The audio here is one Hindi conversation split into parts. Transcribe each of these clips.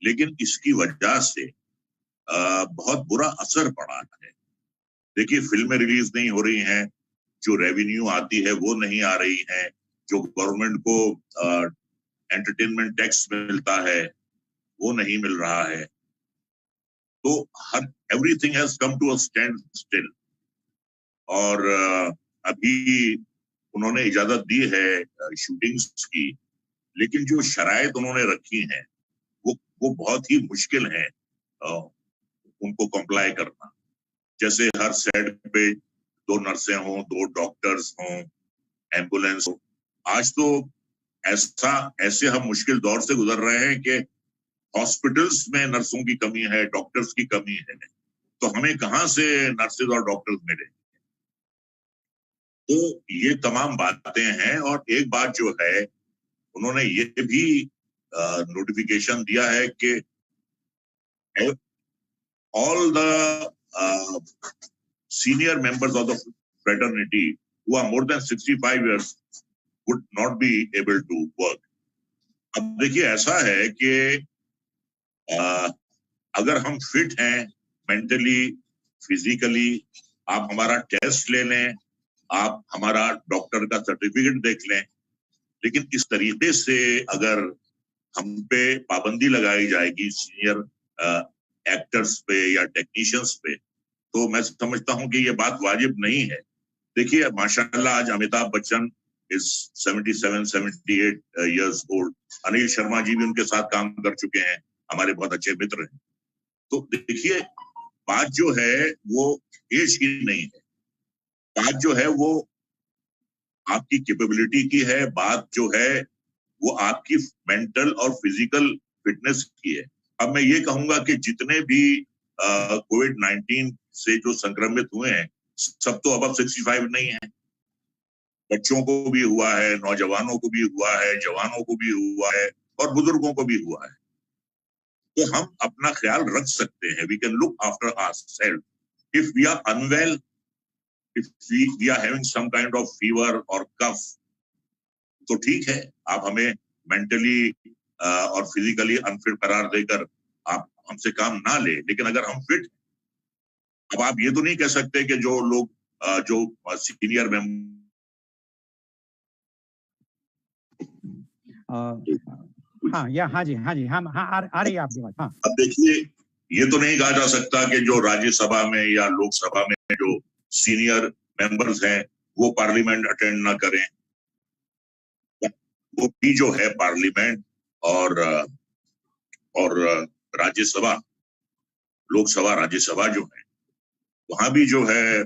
लेकिन इसकी वजह से बहुत बुरा असर पड़ा है। देखिए, फिल्में रिलीज नहीं हो रही हैं, जो रेवेन्यू आती है वो नहीं आ रही है, जो गवर्नमेंट को एंटरटेनमेंट टैक्स मिलता है वो नहीं मिल रहा है। तो हर everything has come to a standstill. और अभी उन्होंने इजाजत दी है शूटिंग्स की, लेकिन जो शराइत उन्होंने रखी हैं वो बहुत ही मुश्किल है उनको कंप्लाई करना। जैसे हर सेट पे 2 नर्सें हों, 2 डॉक्टर्स हों, एम्बुलेंस हो। आज तो ऐसे हम मुश्किल दौर से गुजर रहे हैं कि हॉस्पिटल्स में नर्सों की कमी है, डॉक्टर्स की कमी है। तो हमें कहां से नर्सेज और डॉक्टर्स मिले? तो ये तमाम बातें हैं। और एक बात जो है, उन्होंने ये भी नोटिफिकेशन दिया है कि all the senior members of the fraternity who are more than 65 years would not be able to work. अब देखिए, ऐसा है कि अगर हम फिट हैं मेंटली, फिजिकली, आप हमारा टेस्ट ले लें, आप हमारा डॉक्टर का सर्टिफिकेट देख लें, लेकिन इस तरीके से अगर हम पे पाबंदी लगाई जाएगी सीनियर एक्टर्स पे या टेक्नीशियंस पे, तो मैं समझता हूं कि ये बात वाजिब नहीं है। देखिए, माशाल्लाह आज Amitabh Bachchan is 77, 78 years old. Anil Sharma ji भी उनके साथ काम कर चुके हैं, हमारे बहुत अच्छे मित्र हैं। तो देखिए, बात जो है वो एज की नहीं है, बात जो है वो आपकी कैपेबिलिटी की है, बात जो है वो आपकी मेंटल और फिजिकल फिटनेस की है। अब मैं ये कहूंगा कि जितने भी कोविड-19 से जो संक्रमित हुए हैं, सब तो अब 65 नहीं है। बच्चों को भी हुआ है, नौजवानों को भी हुआ है, जवानों को भी हुआ है और बुजुर्गों को भी हुआ है। तो हम अपना ख्याल रख सकते हैं। We can look after ourselves. If we are unwell, if we are having some kind of fever or cough, तो ठीक है, आप हमें मेंटली और फिजिकली अनफिट करार देकर आप हमसे काम ना ले। लेकिन अगर हम फिट, अब आप ये तो नहीं कह सकते कि जो लोग जो सीनियर मेंबर हाँ जी, हम आ रही है आपकी बात। हाँ, अब देखिए, ये तो नहीं कहा जा सकता कि जो राज्यसभा में या लोकसभा में जो सीनियर मेंबर्स हैं वो पार्लियामेंट अटेंड ना करें। वो भी जो है पार्लियामेंट और राज्यसभा, लोकसभा, राज्यसभा जो है, वहां भी जो है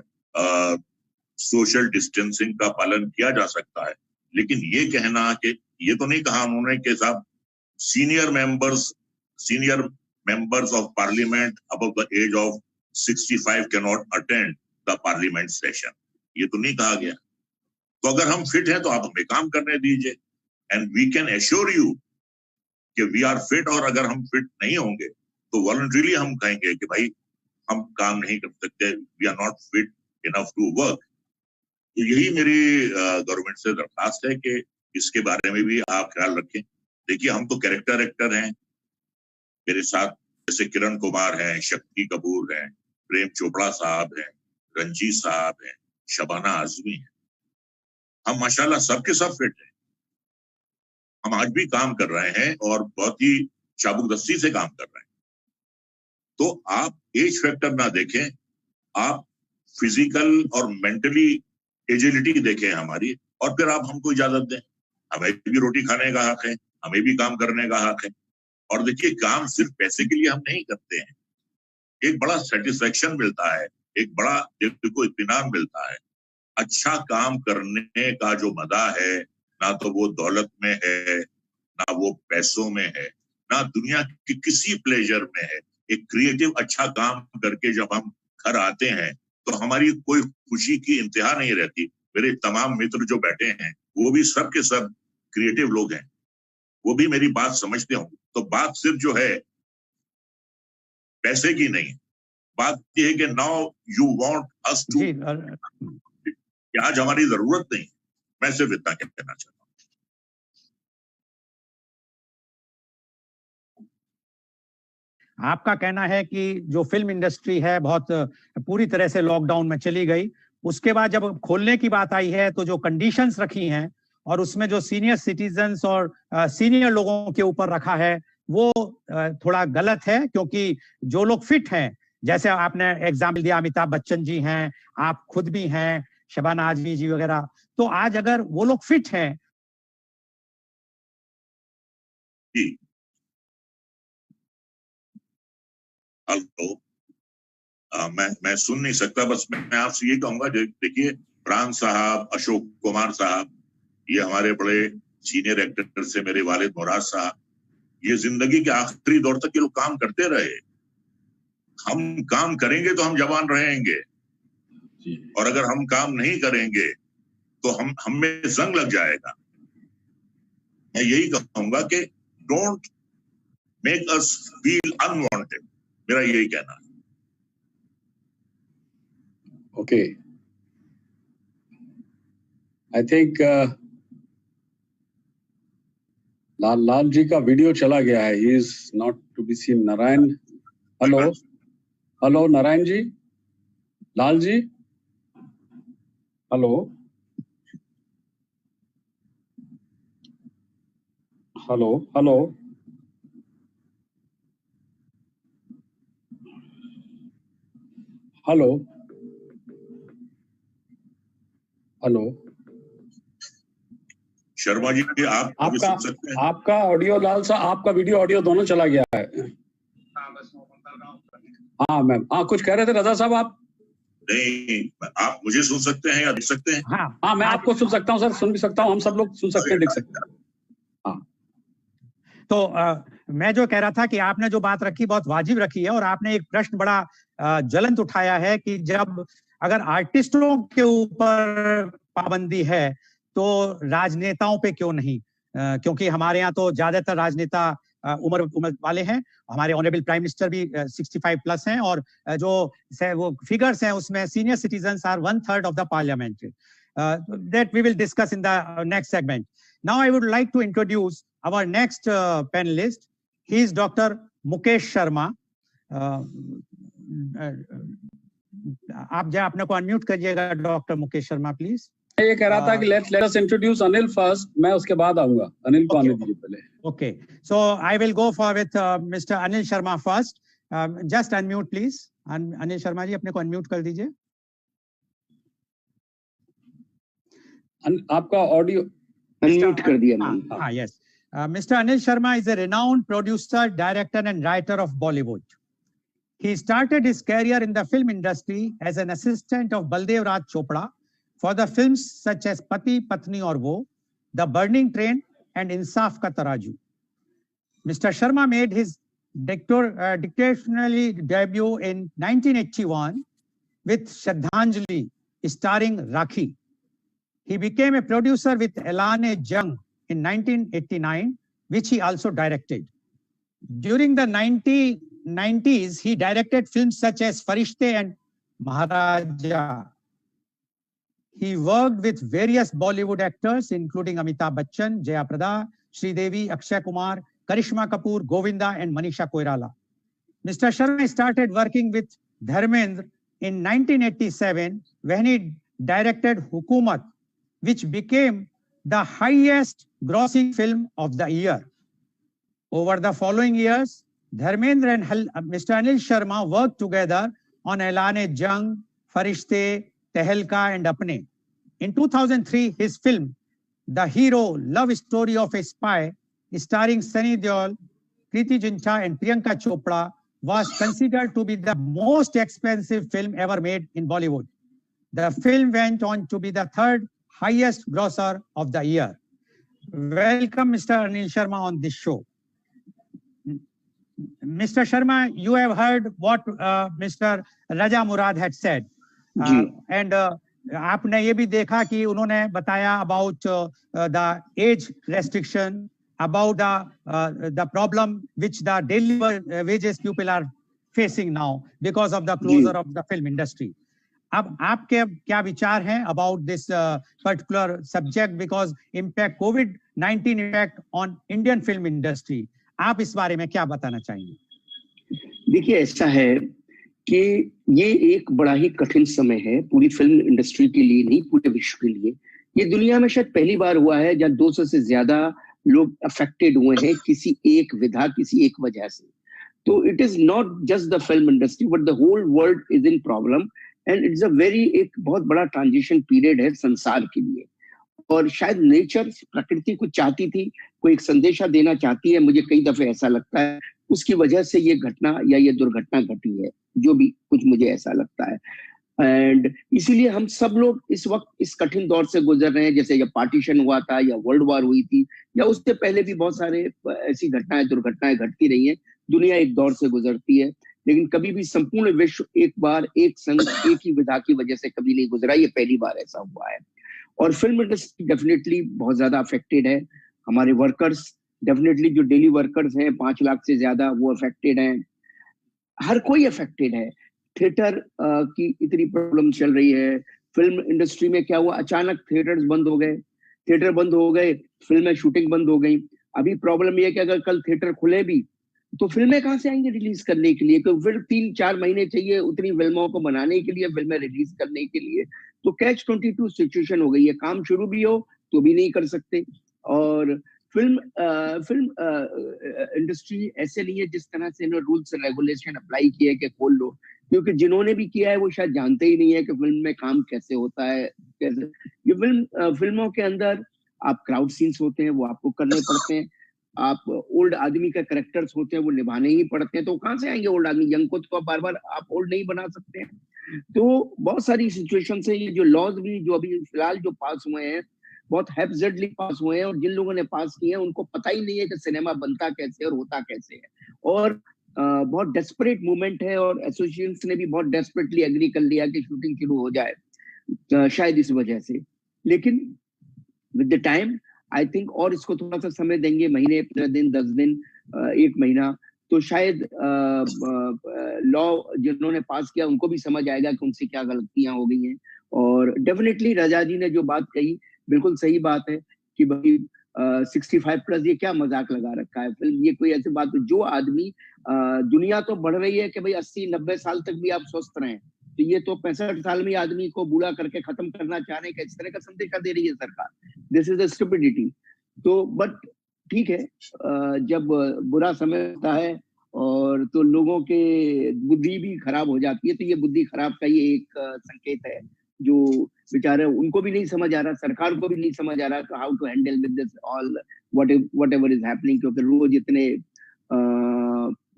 सोशल डिस्टेंसिंग का पालन किया जा सकता है। लेकिन ये कहना कि ये तो नहीं कहा उन्होंने कि साहब senior members of parliament above the age of 65 can not attend the parliament session, ये तो नहीं कहा गया। तो अगर हम फिट हैं तो आप हमें काम करने दीजिए, and we can assure you कि वी आर फिट। और अगर हम फिट नहीं होंगे तो वॉलंटरीली हम कहेंगे कि भाई हम काम नहीं कर सकते, we are not fit enough to work. तो यही मेरी गवर्नमेंट से दरखास्त है कि इसके बारे में भी आप ख्याल रखें। देखिए, हम तो कैरेक्टर एक्टर हैं, मेरे साथ जैसे किरण कुमार हैं, शक्ति कपूर हैं, प्रेम चोपड़ा साहब हैं, रंजीत साहब हैं, शबाना आजमी हैं। हम माशाल्लाह सबके सब फिट हैं। हम आज भी काम कर रहे हैं और बहुत ही चाबुकदस्ती से काम कर रहे हैं। तो आप एज फैक्टर ना देखें, आप फिजिकल और मेंटली एजिलिटी देखें हमारी, और फिर आप हमको इजाजत दें। हमें भी रोटी खाने का हक है, हमें भी काम करने का हक है। और देखिए, काम सिर्फ पैसे के लिए हम नहीं करते हैं, एक बड़ा सेटिस्फेक्शन मिलता है, एक बड़ा दिल को इत्मीनान मिलता है। अच्छा काम करने का जो मजा है, ना तो वो दौलत में है, ना वो पैसों में है, ना दुनिया के किसी प्लेजर में है। एक क्रिएटिव अच्छा काम करके जब हम घर आते हैं तो हमारी कोई खुशी की इंतहा नहीं रहती। मेरे तमाम मित्र जो बैठे हैं वो भी सब के सब क्रिएटिव लोग हैं, वो भी मेरी बात समझते होंगे। तो बात सिर्फ जो है पैसे की नहीं, बात ये है कि now you want us to, आज हमारी जरूरत नहीं। मैं सिर्फ इतना कहना चाहता हूँ। आपका कहना है कि जो फिल्म इंडस्ट्री है बहुत पूरी तरह से लॉकडाउन में चली गई, उसके बाद जब खोलने की बात आई है तो जो कंडीशंस रखी हैं और उसमें जो सीनियर सिटीजन्स और सीनियर लोगों के ऊपर रखा है वो थोड़ा गलत है, क्योंकि जो लोग फिट हैं, जैसे आपने एग्जाम्पल दिया अमिताभ बच्चन जी हैं, आप खुद भी हैं, शबाना आजमी जी वगैरह, तो आज अगर वो लोग फिट हैं जी। हेलो, मैं सुन नहीं सकता, बस मैं आपसे ये कहूंगा, देखिए प्राण साहब, अशोक कुमार साहब, ये हमारे बड़े सीनियर एक्टर से मेरे वालिद मुराद साहब, ये जिंदगी के आखिरी दौर तक ये लोग काम करते रहे। हम काम करेंगे तो हम जवान रहेंगे, और अगर हम काम नहीं करेंगे तो हम में जंग लग जाएगा। मैं यही कहूंगा कि don't make us feel unwanted, मेरा यही कहना है। Okay, I think Lal ji का वीडियो चला गया है, he is not to be seen. Narayan, hello hello Narayan ji, Lal ji, hello hello hello hello hello. Sharma ji, आप अभी सुन सकते हैं? आपका ऑडियो, लाल साहब आपका वीडियो ऑडियो दोनों चला गया है। हाँ मैम, हाँ कुछ कह रहे थे रजा साहब आप? नहीं, आप मुझे सुन सकते हैं या देख सकते हैं? हाँ मैं आपको सुन सकता हूँ सर, सुन भी सकता हूँ, हम सब लोग सुन सकते हैं, देख सकते हैं। हाँ तो मैं जो कह रहा था कि आपने जो बात रखी बहुत वाजिब रखी है, और आपने एक प्रश्न बड़ा ज्वलंत उठाया है कि जब अगर आर्टिस्टों के ऊपर पाबंदी है तो राजनेताओं पे क्यों नहीं? क्योंकि हमारे यहाँ तो ज्यादातर राजनेता उम्र वाले हैं, हमारे ऑनरेबल प्राइम मिनिस्टर भी 65 प्लस हैं, और जो वो फिगर्स हैं उसमें senior citizens are 1/3 of the parliament. That we will discuss in the next segment. Now I would like to introduce our next panelist. He is Dr. Mukesh Sharma. आप जो अपने को अनम्यूट करिएगा डॉक्टर मुकेश शर्मा प्लीज। मैं ये कह रहा था कि let us introduce Anil first, मैं उसके बाद आऊंगा। अनिल को आने दीजिए पहले। Okay, so I will go for with mister Anil Sharma first. Just unmute please. Anil Sharma ji अपने को अनम्यूट कर दीजिए। आपका ऑडियो अनम्यूट कर दिया मैंने। हाँ, yes. Mr. Anil Sharma is a renowned producer, director and writer of Bollywood. He started his career in the film industry as an assistant of Baldev Raj Chopra for the films such as Pati, Patni Aur Wo, The Burning Train and Insaf Ka Taraju. Mr. Sharma made his directorial debut in 1981 with Shraddhanjali starring Rakhi. He became a producer with Elane Jung in 1989, which he also directed. During the 1990s, he directed films such as Farishte and Maharaja. He worked with various Bollywood actors, including Amitabh Bachchan, Jaya Prada, Sridevi, Akshay Kumar, Karishma Kapoor, Govinda, and Manisha Koirala. Mr. Sharma started working with Dharmendra in 1987 when he directed Hukumat, which became the highest grossing film of the year. Over the following years, Dharmendra and Mr. Anil Sharma worked together on Elane Jung, Farishte, Tehelka and Apne. In 2003, his film, The Hero, Love Story of a Spy, starring Sunny Deol, Preeti Zinta and Priyanka Chopra, was considered to be the most expensive film ever made in Bollywood. The film went on to be the third highest grosser of the year. Welcome, Mr. Anil Sharma, on this show. Mr. Sharma, you have heard what Mr. Raja Murad had said. And आपने ये भी देखा कि उन्होंने बताया about the age restriction, about the problem which the daily wages people are facing now because of the closure of the film industry. अब आपके क्या विचार हैं about this particular subject, because impact COVID-19 impact on Indian film industry, आप इस बारे में क्या बताना चाहेंगे? देखिए ऐसा है कि ये एक बड़ा ही कठिन समय है पूरी फिल्म इंडस्ट्री के लिए, नहीं पूरे विश्व के लिए। ये दुनिया में शायद पहली बार हुआ है जहाँ 200 से ज्यादा लोग अफेक्टेड हुए हैं किसी एक विधा, किसी एक वजह से। तो it is not just the film industry but the whole world is in problem, and it's a very एक बहुत बड़ा ट्रांजिशन पीरियड है संसार के लिए। और शायद नेचर, प्रकृति कुछ चाहती थी, कोई एक संदेशा देना चाहती है, मुझे कई दफे ऐसा लगता है, उसकी वजह से ये घटना या ये दुर्घटना घटी है, जो भी कुछ मुझे ऐसा लगता है। एंड इसीलिए हम सब लोग इस वक्त इस कठिन दौर से गुजर रहे हैं। जैसे जब पार्टीशन हुआ था या वर्ल्ड वॉर हुई थी या उससे पहले भी बहुत सारे ऐसी घटनाएं, दुर्घटनाएं घटती रही हैं। दुनिया एक दौर से गुजरती है, लेकिन कभी भी संपूर्ण विश्व एक बार एक संग एक ही विधा की वजह से कभी नहीं गुजरा। ये पहली बार ऐसा हुआ है। और फिल्म इंडस्ट्री डेफिनेटली बहुत ज्यादा अफेक्टेड है। हमारे वर्कर्स डेफिनेटली, जो डेली वर्कर्स हैं 5 लाख से ज्यादा, वो अफेक्टेड हैं। हर कोई अफेक्टेड है। थिएटर की इतनी प्रॉब्लम चल रही है। फिल्म इंडस्ट्री में क्या हुआ, अचानक थिएटर्स बंद हो गए, थिएटर बंद हो गए, फिल्में शूटिंग बंद हो गई। अभी प्रॉब्लम यह है कि अगर कल थिएटर खुले भी तो फिल्में कहाँ से आएंगे रिलीज करने के लिए, क्योंकि फिर 3-4 महीने चाहिए उतनी फिल्मों को बनाने के लिए, फिल्में रिलीज करने के लिए। तो कैच 22 सिचुएशन हो गई है। काम शुरू भी हो तो भी नहीं कर सकते। और फिल्म इंडस्ट्री ऐसे नहीं है जिस तरह से रूल्स एंड रेगुलेशन अप्लाई किए कि खोल लो, क्योंकि जिन्होंने भी किया है वो शायद जानते ही नहीं है कि फिल्म में काम कैसे होता है। कैसे ये फिल्मों के अंदर आप क्राउड सीन्स होते हैं, वो आपको करने पड़ते हैं। आप ओल्ड आदमी का करेक्टर्स होते हैं, वो निभाने ही पड़ते हैं। तो कहाँ से आएंगे ओल्ड आदमी? यंग को तो बार बार आप ओल्ड नहीं बना सकते हैं। तो बहुत सारी सिचुएशन है। ये जो लॉज भी जो अभी फिलहाल जो पास हुए हैं, बहुत हैप्जेडली पास हुए हैं, और जिन लोगों ने पास किए हैं उनको पता ही नहीं है कि सिनेमा बनता कैसे और होता कैसे है। और बहुत डेस्परेट मूवमेंट है, और एसोसिएशंस ने भी बहुत डेस्परेटली एग्री कर लिया कि शूटिंग शुरू हो जाए, शायद इस वजह से। लेकिन with the time I think, और इसको थोड़ा सा समय देंगे, महीने, 15 दिन, 10 दिन, 1 महीना, तो शायद लॉ जिन्होंने पास किया उनको भी समझ आएगा कि उनसे क्या गलतियां हो गई हैं। और डेफिनेटली रजा जी ने जो बात कही बिल्कुल सही बात है कि भाई 65 प्लस ये क्या मजाक लगा रखा है फिल्म। ये कोई ऐसी बात, जो आदमी दुनिया तो बढ़ रही है कि भाई 80-90 साल तक भी आप स्वस्थ रहें, तो ये तो 65 साल में आदमी को बूढ़ा करके खत्म करना चाह रहे हैं। इस तरह का संदेशा दे रही है सरकार। This is a stupidity. तो बट ठीक है, जब बुरा समय होता है और तो लोगों के बुद्धि भी खराब हो जाती है, तो ये बुद्धि खराब का ही एक संकेत है, जो बेचारे उनको भी नहीं समझ आ रहा, सरकार को भी नहीं समझ आ रहा how to handle with this all whatever is happening. क्योंकि रोज इतने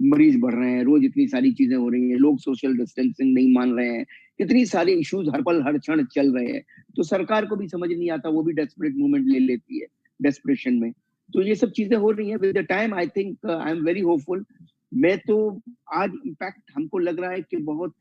मरीज बढ़ रहे हैं, रोज इतनी सारी चीजें हो रही हैं, लोग सोशल डिस्टेंसिंग नहीं मान रहे हैं, इतनी सारे इश्यूज हर पल हर क्षण चल रहे हैं। तो सरकार को भी समझ नहीं आता, वो भी डेस्परेट मूवमेंट ले लेती है डेस्परेशन में। तो ये सब चीजें हो रही हैं। With the time I think I am very hopeful. मैं तो आज इनफैक्ट हमको लग रहा है कि बहुत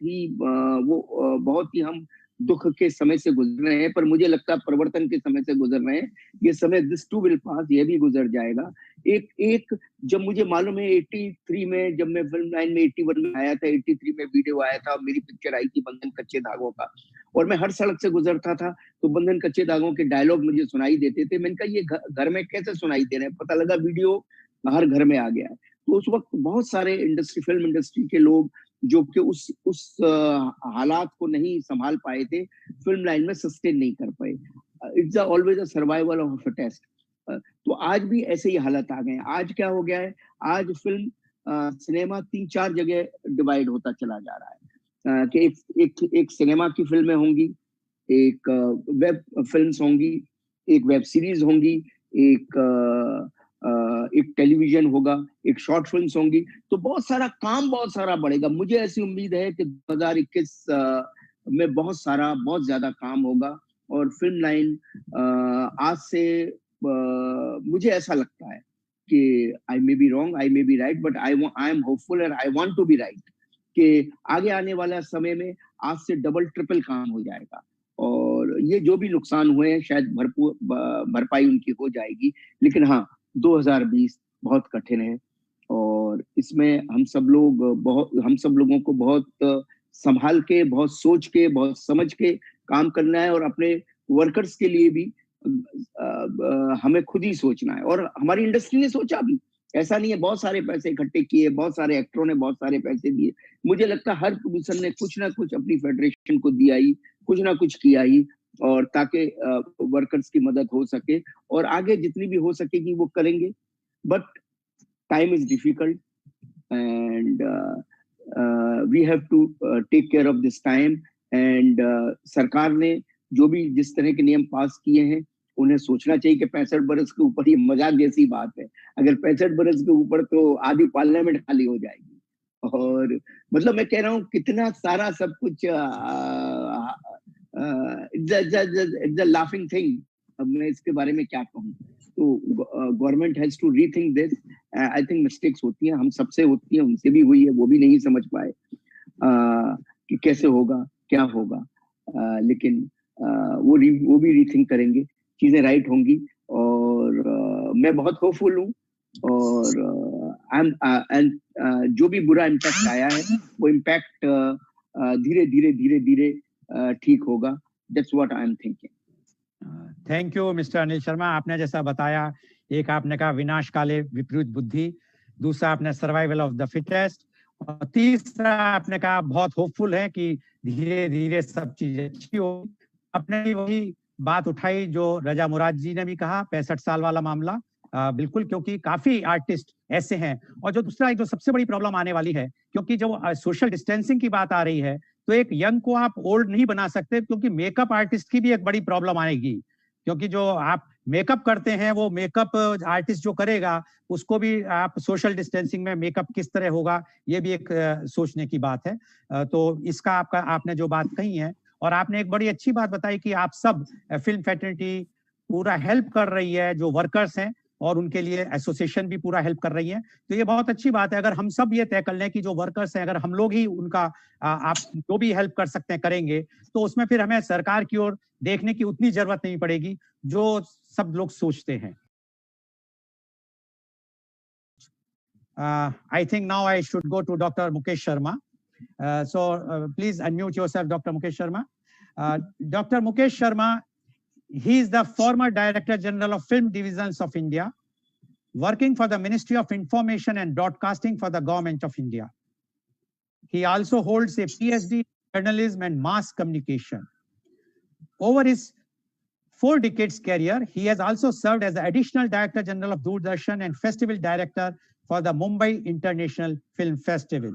ही हम दुख के समय से गुजर रहे हैं, पर मुझे लगता है परिवर्तन के समय से गुजर रहे हैं। ये समय, दिस टू विल पास, ये भी गुजर जाएगा। एक जब मुझे मालूम है 83 में, जब मैं फिल्म लाइन में 81 में आया था, 83 में वीडियो आया था, मेरी पिक्चर आई थी बंधन कच्चे धागों का, और मैं हर सड़क से गुजरता था तो बंधन कच्चे धागों के डायलॉग मुझे सुनाई देते थे। मैंने कहा ये घर में कैसे सुनाई दे रहे हैं? पता लगा वीडियो हर घर में आ गया है। तो उस वक्त बहुत सारे फिल्म इंडस्ट्री के लोग जो कि उस हालात को नहीं संभाल पाए थे, फिल्म लाइन में सस्टेन नहीं कर पाए। It's always a survival of a test. तो आज भी ऐसे ही हालत आ गए हैं। आज क्या हो गया है, आज फिल्म सिनेमा 3-4 जगह डिवाइड होता चला जा रहा है। कि एक सिनेमा की फिल्में होंगी, एक वेब फिल्म्स होंगी, एक वेब सीरीज होंगी, एक टेलीविजन होगा, एक शॉर्ट फिल्म्स होंगी। तो बहुत सारा बढ़ेगा। मुझे ऐसी उम्मीद है कि 2021 में बहुत ज्यादा काम होगा। और फिल्म लाइन आज से मुझे ऐसा लगता है कि I may be wrong, I may be right, but I am hopeful and I want to be right कि आगे आने वाला समय में आज से डबल ट्रिपल काम हो जाएगा। और ये जो भी नुकसान हुए हैं शायद भरपाई उनकी हो जाएगी। लेकिन हाँ, 2020 बहुत कठिन है, और इसमें हम सब लोगों को बहुत संभाल के, बहुत सोच के, बहुत समझ के काम करना है। और अपने वर्कर्स के लिए भी हमें खुद ही सोचना है। और हमारी इंडस्ट्री ने सोचा भी, ऐसा नहीं है, बहुत सारे पैसे इकट्ठे किए, बहुत सारे एक्टरों ने बहुत सारे पैसे दिए। मुझे लगता है हर प्रोड्यूसर ने कुछ ना कुछ अपनी फेडरेशन को दिया ही, कुछ ना कुछ किया ही, और ताकि वर्कर्स की मदद हो सके, और आगे जितनी भी हो सकेगी वो करेंगे। But time is difficult and we have to take care of this time. And सरकार ने जो भी जिस तरह के नियम पास किए हैं, उन्हें सोचना चाहिए कि 65 बरस के ऊपर, ये मजाक जैसी बात है, अगर 65 बरस के ऊपर तो आधी पार्लियामेंट खाली हो जाएगी। और मतलब मैं कह रहा हूँ कितना सारा सब कुछ इट्स अ लाफिंग थिंग। अब मैं इसके बारे में क्या कहूँ। तो government has to rethink this. I think mistakes होती हैं, हम सबसे होती हैं, उनसे भी हुई है, वो भी नहीं समझ पाए कि कैसे होगा, क्या होगा। लेकिन वो भी रीथिंक करेंगे, चीजें राइट होंगी। और मैं बहुत होपफुल हूँ। और जो भी बुरा इम्पैक्ट आया है, वो इम्पैक्ट धीरे धीरे धीरे धीरे ठीक होगा। That's what I am thinking. Thank you mister Anil Sharma. आपने जैसा बताया, एक आपने कहा विनाश काले विपरीत बुद्धि, दूसरा आपने सर्वाइवल ऑफ द फिटेस्ट, और तीसरा आपने कहा बहुत होपफुल है कि धीरे धीरे सब चीजें अच्छी हो। आपने भी वही बात उठाई जो रजा मुराद जी ने भी कहा, 65 साल वाला मामला। बिल्कुल, क्योंकि काफी आर्टिस्ट ऐसे हैं। और जो दूसरा एक जो सबसे बड़ी प्रॉब्लम आने वाली है, क्योंकि जो सोशल डिस्टेंसिंग की बात आ रही है, तो एक यंग को आप ओल्ड नहीं बना सकते, क्योंकि मेकअप आर्टिस्ट की भी एक बड़ी प्रॉब्लम आएगी। क्योंकि जो आप मेकअप करते हैं, वो मेकअप आर्टिस्ट जो करेगा, उसको भी आप सोशल डिस्टेंसिंग में मेकअप किस तरह होगा, ये भी एक सोचने की बात है। तो इसका आपने जो बात कही है, और आपने एक बड़ी अच्छी बात बताई कि आप सब फिल्म फैटर्निटी पूरा हेल्प कर रही है, जो वर्कर्स हैं, और उनके लिए एसोसिएशन भी पूरा हेल्प कर रही है। तो ये बहुत अच्छी बात है। अगर हम सब ये तय कर लें कि जो वर्कर्स हैं, अगर हम लोग ही उनका आप जो भी हेल्प कर सकते हैं करेंगे, तो उसमें फिर हमें सरकार की ओर देखने की उतनी जरूरत नहीं पड़ेगी जो सब लोग सोचते हैं। I think now I should go to Dr. Mukesh Sharma. Please unmute yourself, Dr. Mukesh Sharma. Dr. Mukesh Sharma, he is the former Director General of Film Divisions of India, working for the Ministry of Information and Broadcasting for the Government of India. He also holds a PhD in journalism and mass communication. Over his 4 decades career, he has also served as the Additional Director General of Doordarshan and Festival Director for the Mumbai International Film Festival.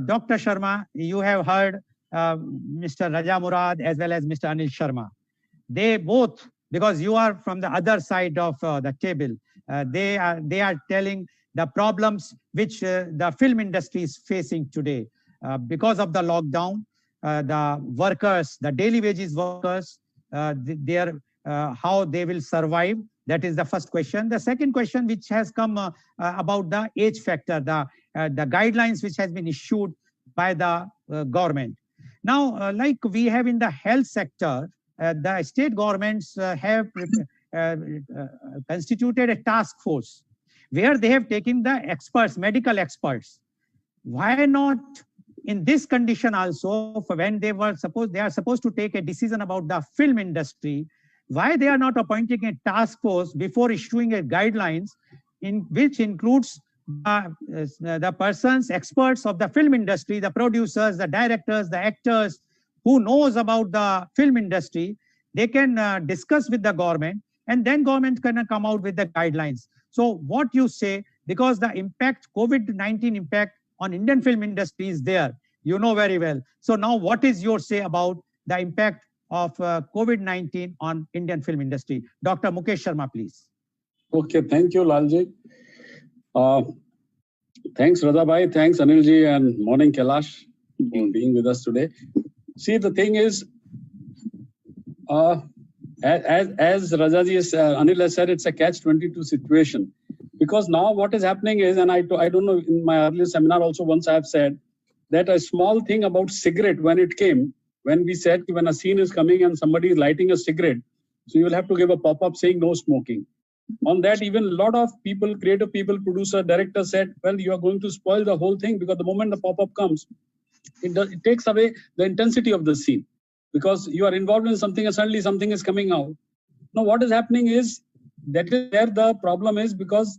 Dr. Sharma, you have heard Mr. Raja Murad as well as Mr. Anil Sharma. They both, because you are from the other side of the table, they are telling the problems which the film industry is facing today because of the lockdown. The workers, the daily wages workers, how they will survive. That is the first question. The second question, which has come about the age factor, the guidelines which has been issued by the government. Now, like we have in the health sector, the state governments have constituted a task force where they have taken the experts, medical experts. Why not in this condition also, for when they are supposed to take a decision about the film industry, why they are not appointing a task force before issuing a guidelines in which includes the persons, experts of the film industry, the producers, the directors, the actors, who knows about the film industry? They can discuss with the government, and then government can come out with the guidelines. So what you say, because the impact, COVID-19 impact on Indian film industry is there, you know very well. So now what is your say about the impact of COVID-19 on Indian film industry? Dr. Mukesh Sharma, please. Okay, thank you, Lalji. Thanks, Radhabhai. Thanks, Anilji, and morning, Kailash, for being with us today. See, the thing is, as Rajaji, Anil has said, it's a catch-22 situation. Because now what is happening is, and I don't know, in my earlier seminar also once I have said, that a small thing about cigarette when it came, when we said when a scene is coming and somebody is lighting a cigarette, so you will have to give a pop-up saying no smoking. On that, even a lot of people, creative people, producer, director said, well, you are going to spoil the whole thing, because the moment the pop-up comes, it takes away the intensity of the scene, because you are involved in something and suddenly something is coming out. Now what is happening is, that is where the problem is, because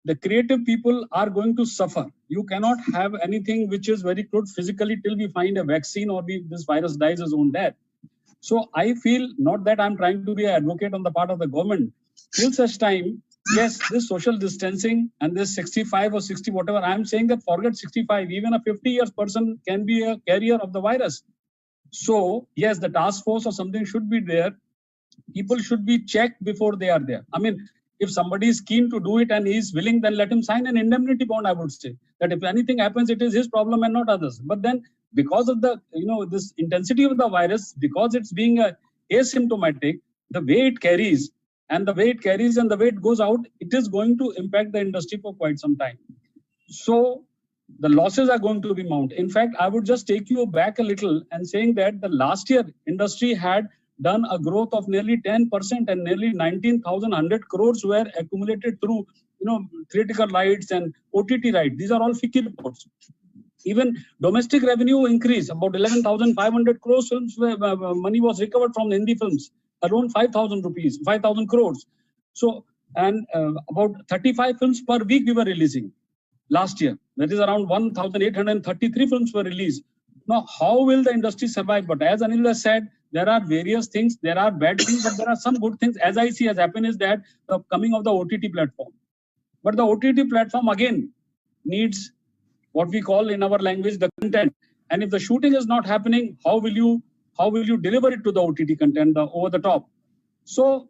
the creative people are going to suffer. You cannot have anything which is very good physically till we find a vaccine or this virus dies its own death. So I feel, not that I'm trying to be an advocate on the part of the government, till such time, yes, this social distancing and this 65 or 60, whatever, I'm saying that forget 65, even a 50 years person can be a carrier of the virus. So yes, the task force or something should be there. People should be checked before they are there. I mean, if somebody is keen to do it and he is willing, then let him sign an indemnity bond, I would say. That if anything happens, it is his problem and not others. But then because of the, this intensity of the virus, because it's being asymptomatic, the way it carries and the way it goes out, it is going to impact the industry for quite some time. So the losses are going to be mounted. In fact, I would just take you back a little and saying that the last year industry had done a growth of nearly 10% and nearly 19,100 crores were accumulated through, theatrical rights and OTT rights. These are all FICCI reports. Even domestic revenue increased, about 11,500 crores films where money was recovered from the Hindi films, around 5,000 crores. So, and about 35 films per week we were releasing last year. That is around 1,833 films were released. Now, how will the industry survive? But as Anil has said, there are various things, there are bad things, but there are some good things. As I see has happened is that the coming of the OTT platform. But the OTT platform again needs what we call in our language the content. And if the shooting is not happening, how will you deliver it to the OTT content, the over the top? So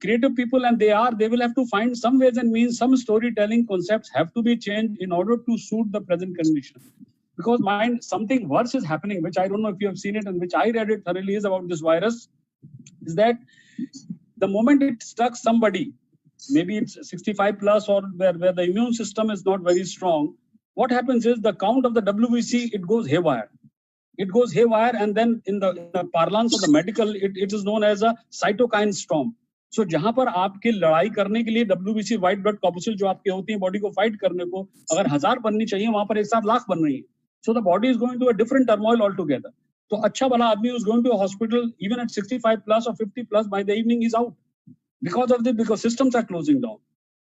creative people, and they will have to find some ways and means, some storytelling concepts have to be changed in order to suit the present condition. Because something worse is happening, which I don't know if you have seen it and which I read it thoroughly, is about this virus, is that the moment it struck somebody, maybe it's 65 plus or where the immune system is not very strong, what happens is the count of the WBC, it goes haywire. It goes haywire, and then in the parlance of the medical, it is known as a cytokine storm. So जहां पर आपके लड़ाई करने के लिए WBC white blood corpuscle जो आपके होती है बॉडी को फाइट करने को, अगर 1000 बननी चाहिए, वहां पर एक साथ लाख बन रही है. So the body is going to a different turmoil altogether. So अच्छा भला आदमी is going to a hospital even at 65 plus or 50 plus, by the evening he's out because systems are closing down.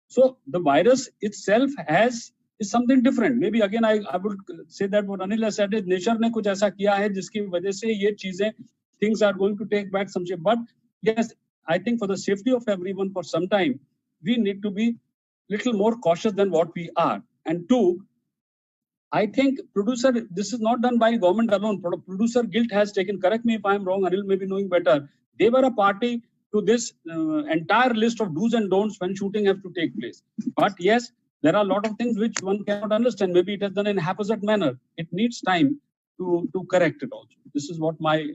So the virus itself is something different. Maybe again I would say that what Anil has said is nature ने कुछ ऐसा किया है जिसकी वजह से ये चीजें, things are going to take back some shape. But yes, I think for the safety of everyone for some time, we need to be little more cautious than what we are. And two, I think this is not done by government alone. Producer guild has taken, correct me if I'm wrong, Anil may be knowing better. They were a party to this entire list of do's and don'ts when shooting have to take place. But yes, there are a lot of things which one cannot understand. Maybe it has done in a haphazard manner. It needs time to correct it also. This is what my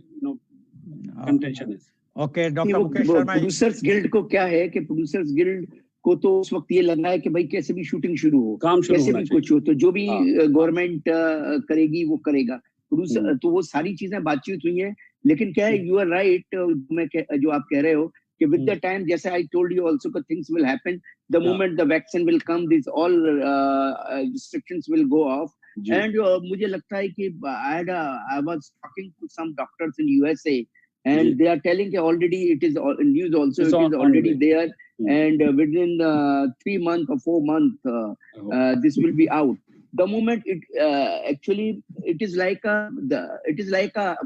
contention is. Okay, Dr. Mukesh Sharma. Producers Guild को क्या है कि Producers Guild को तो उस वक्त ये लगा है कि भाई कैसे भी शूटिंग शुरू हो, कैसे भी कुछ हो, तो जो भी गवर्नमेंट करेगी वो करेगा. प्रोड्यूसर तो वो सारी चीजें बातचीत हुई हैं. लेकिन क्या है, यू आर राइट, जो आप कह रहे हो कि विद द टाइम, जैसे आई टोल्ड यू आल्सो, कि things will happen the moment the vaccine will come, this all restrictions will go off. And मुझे लगता है कि I was talking to some doctors in USA and they are telling already, it is news also, it is already there, and within 3 months or 4 months this will be out. The moment it actually it is like a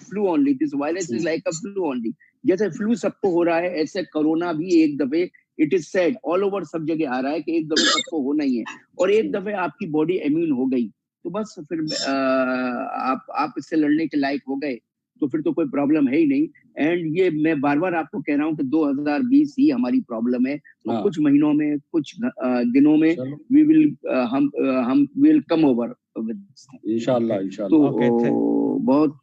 flu only. This virus is like a flu only. जैसे फ्लू सबको हो रहा है, ऐसे कोरोना भी एक दफे, it is said all over, सब जगह आ रहा है कि एक दफे सबको होना ही है, और एक दफे आपकी बॉडी इम्यून हो गई तो बस फिर आप इससे लड़ने के लायक हो गए, तो फिर तो कोई प्रॉब्लम है ही नहीं. एंड ये मैं बार बार आपको कह रहा हूँ कि 2020 ही हमारी प्रॉब्लम है. तो कुछ महीनों में, कुछ दिनों में वी विल कम ओवर इंशाल्लाह. तो बहुत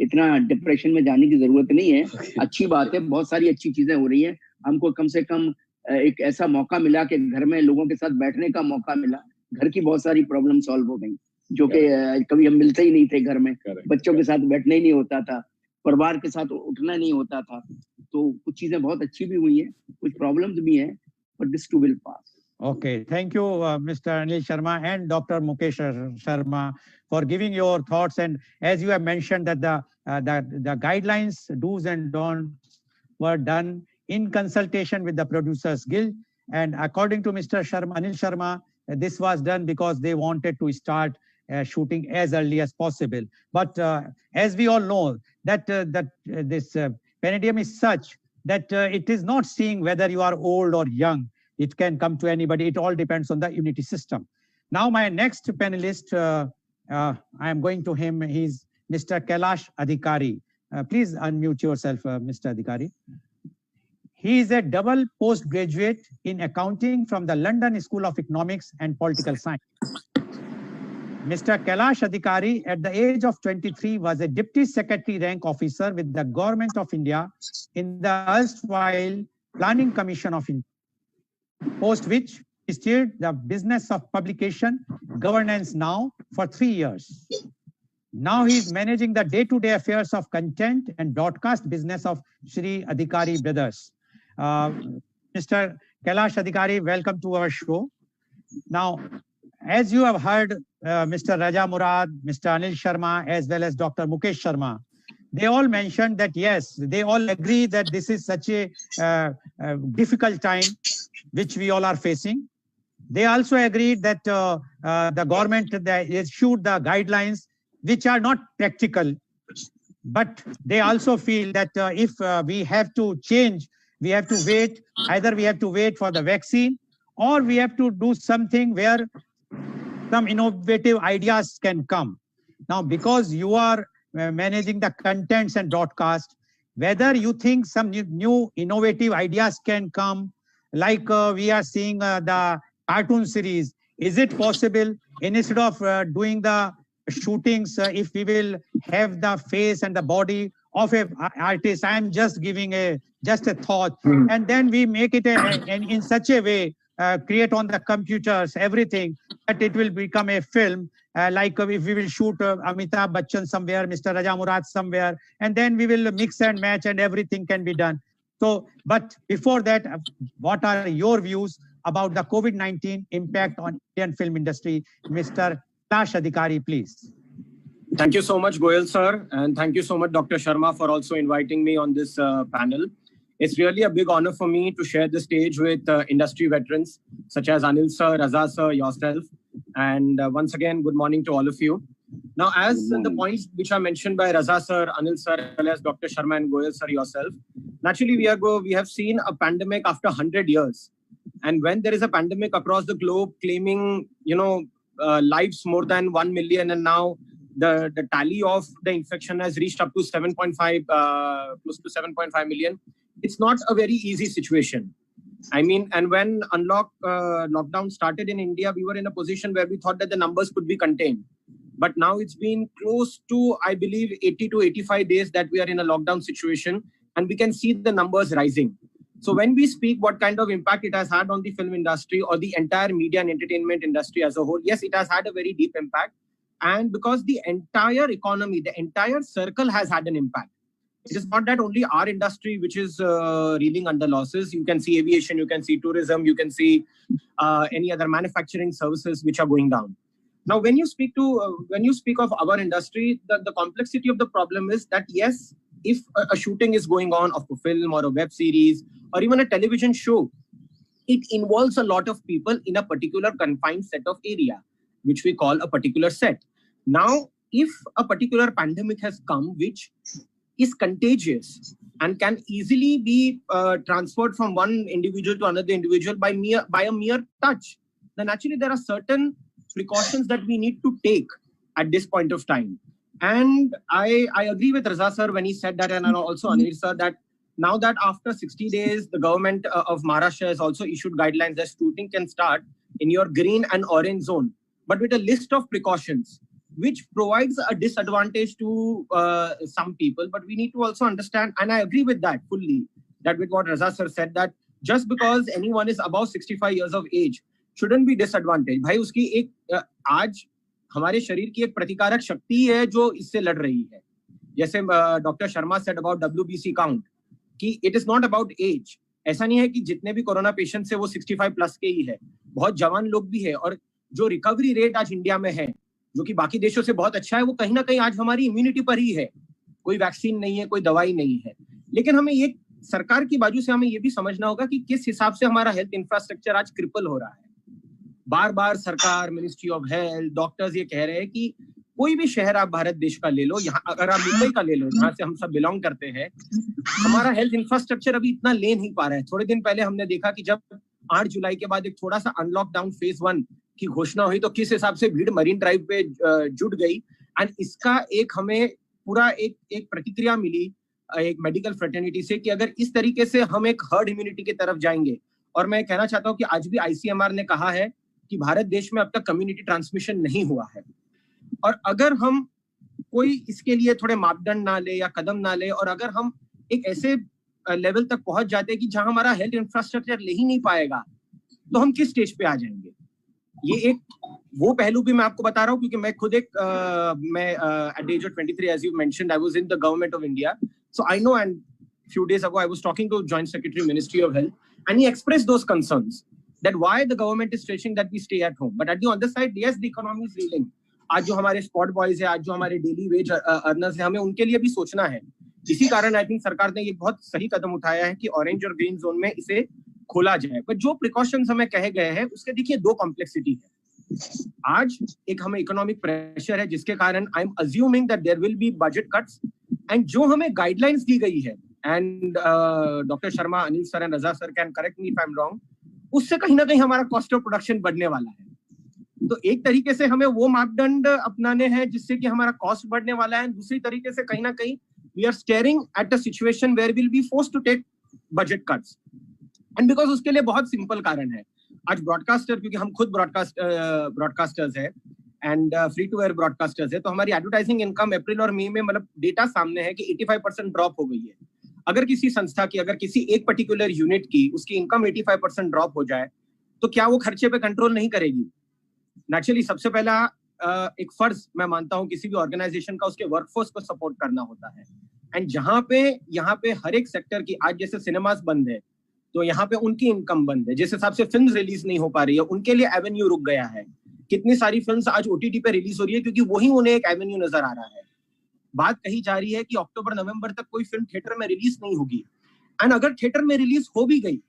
इतना डिप्रेशन में जाने की जरूरत नहीं है. अच्छी बात है, बहुत सारी अच्छी चीजें हो रही हैं. हमको कम से कम एक ऐसा मौका मिला कि घर में लोगों के साथ बैठने का मौका मिला. घर की बहुत सारी प्रॉब्लम सॉल्व हो गई, जो कि कभी हम मिलते ही नहीं थे घर में. बच्चों के साथ बैठना ही नहीं होता था, परिवार के साथ उठना नहीं होता था. तो कुछ चीजें बहुत अच्छी भी हुई हैं, कुछ प्रॉब्लम्स भी हैं, but this too will pass. Okay, thank you, Mr. Anil Sharma and Dr. Mukesh Sharma for giving your thoughts. And as you have mentioned that the guidelines, do's and don'ts were done in consultation with the Producers Guild, And according to Mr. Sharma, Anil Sharma, this was done because they wanted to start shooting as early as possible. But as we all know, that this Palladium is such that it is not seeing whether you are old or young. It can come to anybody. It all depends on the immunity system. Now, my next panelist, I am going to him. He's Mr. Kailash Adhikari. Please unmute yourself, Mr. Adhikari. He is a double postgraduate in accounting from the London School of Economics and Political Science. Mr. Kailash Adhikari, at the age of 23, was a Deputy Secretary rank officer with the Government of India in the erstwhile Planning Commission of India, post which he steered the business of publication governance now for 3 years. Now he is managing the day-to-day affairs of content and broadcast business of Shri Adhikari Brothers. Mr. Kailash Adhikari, welcome to our show. Now, as you have heard, Mr. Raja Murad, Mr. Anil Sharma, as well as Dr. Mukesh Sharma, they all mentioned that, yes, they all agree that this is such a difficult time which we all are facing. They also agreed that the government issued the guidelines which are not practical, but they also feel that if we have to change, we have to wait, either we have to wait for the vaccine or we have to do something where some innovative ideas can come. Now, because you are managing the contents and broadcast, whether you think some new innovative ideas can come, like we are seeing the cartoon series, is it possible instead of doing the shootings, if we will have the face and the body of an artist? I am just giving just a thought, and then we make it in such a way, create on the computers everything, that it will become a film. Like if we will shoot Amitabh Bachchan somewhere, Mr. Raja Murad somewhere, and then we will mix and match and everything can be done. So, but before that, what are your views about the COVID-19 impact on Indian film industry? Mr. Kailash Adhikari, please. Thank you so much, Goyal sir, and thank you so much, Dr. Sharma, for also inviting me on this panel. It's really a big honor for me to share the stage with industry veterans such as Anil sir, Raza sir, yourself. And once again, good morning to all of you. Now, as the points which are mentioned by Raza sir, Anil sir, as well as Dr. Sharma and Goyal sir yourself, naturally we have seen a pandemic after 100 years. And when there is a pandemic across the globe claiming, lives more than 1 million, and now the tally of the infection has reached up to 7.5, close to 7.5 million. It's not a very easy situation. I mean, and when lockdown started in India, we were in a position where we thought that the numbers could be contained. But now it's been close to, I believe, 80 to 85 days that we are in a lockdown situation, and we can see the numbers rising. So when we speak what kind of impact it has had on the film industry or the entire media and entertainment industry as a whole, yes, it has had a very deep impact. And because the entire economy, the entire circle has had an impact. It is not that only our industry which is reeling under losses. You can see aviation, you can see tourism, you can see any other manufacturing services which are going down. Now, when you speak of our industry, the complexity of the problem is that, yes, if a shooting is going on of a film or a web series or even a television show, it involves a lot of people in a particular confined set of area, which we call a particular set. Now, if a particular pandemic has come, which is contagious and can easily be transferred from one individual to another individual by a mere touch, then actually there are certain precautions that we need to take at this point of time. And I agree with Raza sir when he said that, and also Anil sir, that now that after 60 days, the government of Maharashtra has also issued guidelines that shooting can start in your green and orange zone, but with a list of precautions, which provides a disadvantage to some people. But we need to also understand, and I agree with that fully, that with what Raza sir said, that just because anyone is above 65 years of age shouldn't be disadvantaged. भाई उसकी एक आज हमारे शरीर की एक प्रतिकारक शक्ति है जो इससे लड़ रही है. जैसे doctor Sharma said about WBC count कि it is not about age. ऐसा नहीं है कि जितने भी कोरोना पेशेंट्स है वो 65 प्लस के ही है. बहुत जवान लोग भी है, और जो रिकवरी रेट आज इंडिया में है, जो कि बाकी देशों से बहुत अच्छा है, वो कहीं ना कहीं आज हमारी इम्यूनिटी पर ही है. कोई वैक्सीन नहीं है, कोई दवाई नहीं है. लेकिन हमें ये सरकार की बाजू से हमें ये भी समझना होगा कि किस हिसाब से हमारा हेल्थ इंफ्रास्ट्रक्चर आज क्रिपल हो रहा है। बार बार सरकार, मिनिस्ट्री ऑफ हेल्थ, डॉक्टर्स ये कह रहे हैं कि कोई भी शहर आप भारत देश का ले लो, यहाँ अगर आप मुंबई का ले लो जहाँ से हम सब बिलोंग करते हैं, हमारा हेल्थ इंफ्रास्ट्रक्चर अभी इतना ले नहीं पा रहा है। थोड़े दिन पहले हमने देखा कि जब 8 जुलाई के बाद एक थोड़ा सा अनलॉकडाउन फेज 1 की घोषणा हुई तो किस हिसाब से भीड़ मरीन ड्राइव पे जुट गई। एंड इसका एक हमें पूरा एक प्रतिक्रिया मिली एक मेडिकल फ्रेटर्निटी से कि अगर इस तरीके से हम एक हर्ड इम्यूनिटी की तरफ जाएंगे, और मैं कहना चाहता हूँ कि आज भी आईसीएमआर ने कहा है कि भारत देश में अब तक कम्युनिटी ट्रांसमिशन नहीं हुआ है, और अगर हम कोई इसके लिए थोड़े मापदंड ना ले या कदम ना ले, और अगर हम एक ऐसे लेवल तक पहुंच जाते हैं कि जहां हमारा हेल्थ इंफ्रास्ट्रक्चर ले ही नहीं पाएगा, तो हम किस स्टेज पे आ जाएंगे। ये एक वो पहलू भी मैं आपको बता रहा हूँ क्योंकि मैं खुद मैं at the age of 23, as you mentioned, I was in the government of India, so I know. And few days ago I was talking to Joint Secretary Ministry of Health, and he expressed those concerns that why the government is stressing that we stay at home, but at the other side, yes, the economy is reeling. आज जो हमारे स्पॉट बॉयज है, आज जो हमारे डेली वेज अर्नर्स है, हमें उनके लिए भी सोचना है। इसी कारण आई थिंक सरकार ने ये बहुत सही कदम उठाया है कि ऑरेंज और ग्रीन जोन में इसे खोला जाए। पर जो प्रिकॉशंस हमें कहे गए हैं उसके देखिए दो कॉम्प्लेक्सिटी है। आज एक हमें इकोनॉमिक प्रेशर है जिसके कारण I am assuming that there will be budget cuts, and जो हमें गाइडलाइंस दी गई है, and doctor Sharma, Anil sir and Raza sir can correct me if I am wrong, उससे कहीं ना कहीं हमारा कॉस्ट ऑफ प्रोडक्शन बढ़ने वाला है। तो एक तरीके से हमें वो मापदंड अपनाने हैं जिससे कि हमारा कॉस्ट बढ़ने वाला है, दूसरी तरीके से कहीं ना कहीं we are staring at a situation where will be forced to take budget cuts. And because उसके लिए बहुत सिंपल कारण है, आज ब्रॉडकास्टर, क्योंकि हम खुद ब्रॉडकास्टर्स है and free to air broadcasters है, तो हमारी एडवर्टाइजिंग इनकम अप्रैल और मई में मतलब डेटा सामने है कि 85% ड्रॉप हो गई है। अगर किसी संस्था की, अगर किसी एक पर्टिकुलर यूनिट की उसकी इनकम 85% ड्रॉप हो जाए तो क्या वो खर्चे पे कंट्रोल नहीं करेगी? नेचुरली सबसे पहला एक फर्ज मैं मानता हूं किसी भी ऑर्गेनाइजेशन का उसके वर्कफोर्स को सपोर्ट करना होता है। एंड जहां पे यहाँ पे हर एक सेक्टर की, आज जैसे सिनेमास बंद है तो यहाँ पे उनकी इनकम बंद है, जिस हिसाब से फिल्म रिलीज नहीं हो पा रही है उनके लिए एवेन्यू रुक गया है। कितनी सारी फिल्म्स आज ओटीटी पे रिलीज हो रही है क्योंकि वही उन्हें एक एवेन्यू नजर आ रहा है। बात कही जा रही है कि अक्टूबर नवंबर तक कोई फिल्म थिएटर में रिलीज नहीं होगी, एंड अगर थिएटर में रिलीज हो भी गई,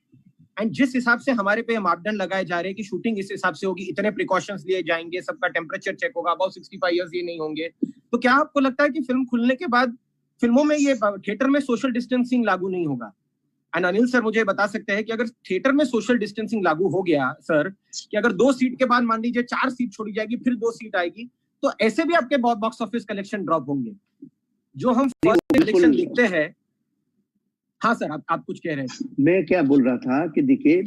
एंड जिस हिसाब से हमारे पे मापदंड लगाए जा रहे हैं कि शूटिंग इस हिसाब से होगी, इतने प्रिकॉशंस लिए जाएंगे, सबका टेम्परेचर चेक होगा, अबाउट 65 इयर्स ये नहीं होंगे, तो क्या आपको लगता है कि फिल्म खुलने के बाद फिल्मों में ये थिएटर में सोशल डिस्टेंसिंग लागू नहीं होगा? एंड अनिल सर मुझे बता सकते हैं कि अगर थिएटर में सोशल डिस्टेंसिंग लागू हो गया सर, कि अगर 2 सीट के बाद मान लीजिए 4 सीट छोड़ी जाएगी, फिर 2 सीट आएगी, तो ऐसे भी आपके बॉक्स ऑफिस कलेक्शन ड्रॉप होंगे। जो हम फर्स्ट कलेक्शन देखते हैं। हाँ सर, आप कुछ कह रहे हैं। मैं क्या बोल रहा था कि देखिए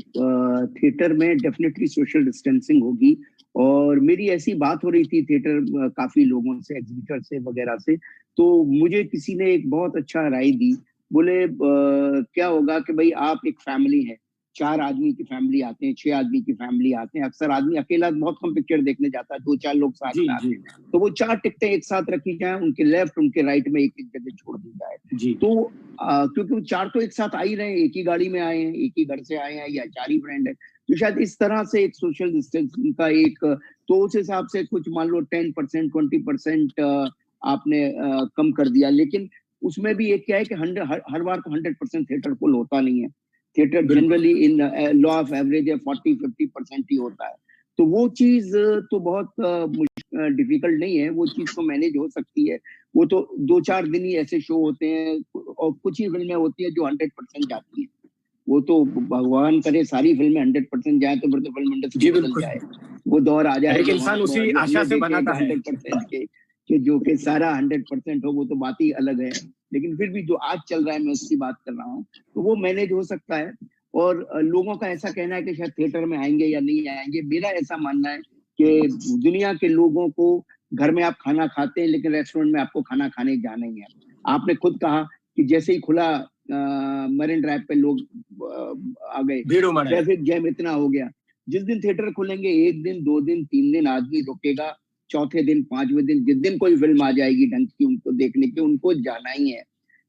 थिएटर में डेफिनेटली सोशल डिस्टेंसिंग होगी, और मेरी ऐसी बात हो रही थी थिएटर काफी लोगों से, एग्जीबिटर से वगैरह से, तो मुझे किसी ने एक बहुत अच्छा राय दी। बोले क्या होगा कि भाई आप एक फैमिली है, 4 आदमी की फैमिली आते हैं, 6 आदमी की फैमिली आते हैं, अक्सर आदमी अकेला बहुत कम पिक्चर देखने जाता है, 2-4 लोग साथ में आते हैं, तो वो 4 टिकटें एक साथ रखी जाए, उनके लेफ्ट उनके राइट में एक जगह छोड़ दी जाए। तो क्योंकि वो 4 तो एक साथ आ ही रहे हैं, एक ही गाड़ी में आए हैं, एक ही घर से आए हैं, या 4 ही फ्रेंड है, तो शायद इस तरह से एक सोशल डिस्टेंसिंग का एक, तो उस हिसाब से कुछ मान लो 10% 20% आपने कम कर दिया। लेकिन उसमें भी एक क्या है कि हर बार तो 100% थिएटर फुल होता नहीं है। Theatre generally in law of average 40-50% ही होता है, तो वो चीज तो बहुत डिफिकल्ट नहीं है, वो चीज तो मैनेज हो सकती है। वो तो 2-4 दिन ही ऐसे शो होते हैं, और कुछ ही फिल्में होती है जो 100% जाती है। वो तो भगवान करे सारी फिल्में 100% जाए तो फिर तो फिल्म इंडस्ट्री बदल जाए, वो दौर आ जाए। इंसान उसी आशा से बनाता है 100% के जो कि सारा 100% हो, वो तो बात ही अलग है। लेकिन फिर भी जो आज चल रहा है, मैं उसकी बात कर रहा हूँ, तो वो मैनेज हो सकता है। और लोगों का ऐसा कहना है कि शायद थिएटर में आएंगे या नहीं आएंगे। मेरा ऐसा मानना है कि दुनिया के लोगों को, घर में आप खाना खाते हैं लेकिन रेस्टोरेंट में आपको खाना खाने जाना ही है। आपने खुद कहा कि जैसे ही खुला मरीन ड्राइव पे लोग आ गए, ट्रैफिक जैम इतना हो गया। जिस दिन थिएटर खुलेंगे 1 दिन 2 दिन 3 दिन आदमी रुकेगा, चौथे दिन 5वें दिन जिस दिन कोई फिल्म आ जाएगी ढंग की उनको देखने की, उनको जाना ही है।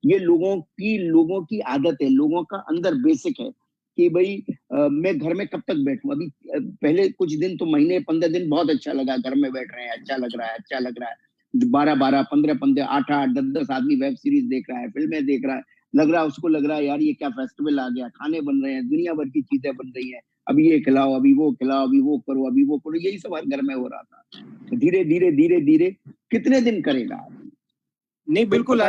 ये लोगों की आदत है, लोगों का अंदर बेसिक है कि भाई मैं घर में कब तक बैठूं। अभी पहले कुछ दिन तो महीने 15 दिन बहुत अच्छा लगा, घर में बैठ रहे हैं, अच्छा लग रहा है 12-12 15-15 8-8 10-10 आदमी वेब सीरीज देख रहा है, फिल्में देख रहा है। लग रहा है उसको, लग रहा है यार ये क्या फेस्टिवल आ गया, खाने बन रहे हैं, दुनिया भर की चीजें बन रही हैं, अभी ये खिलाओ, अभी वो खिलाओ, अभी वो करो, अभी वो करो, यही सब हर घर में हो रहा था। तो धीरे धीरे धीरे धीरे कितने दिन करेगा? नहीं बिल्कुल,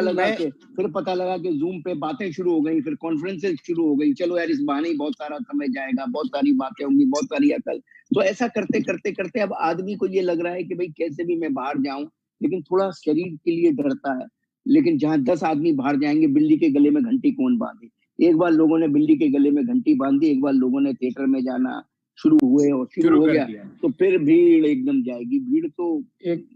फिर पता लगा कि जूम पे बातें शुरू हो गई, फिर कॉन्फ्रेंसेस शुरू हो गई, चलो यार इस बहाने ही बहुत सारा समय जाएगा, बहुत सारी बातें होंगी, बहुत सारी अकल। तो ऐसा करते करते करते अब आदमी को ये लग रहा है कि भाई कैसे भी मैं बाहर जाऊं, लेकिन थोड़ा शरीर के लिए डरता है। लेकिन जहां 10 आदमी बाहर जाएंगे, बिल्ली के गले में घंटी कौन बांधे? एक बार लोगों ने बिल्ली के गले में घंटी बांधी, एक बार लोगों ने थिएटर में जाना शुरू हुए और शुरू हो गया, तो फिर भीड़ एकदम जाएगी। भीड़ तो एक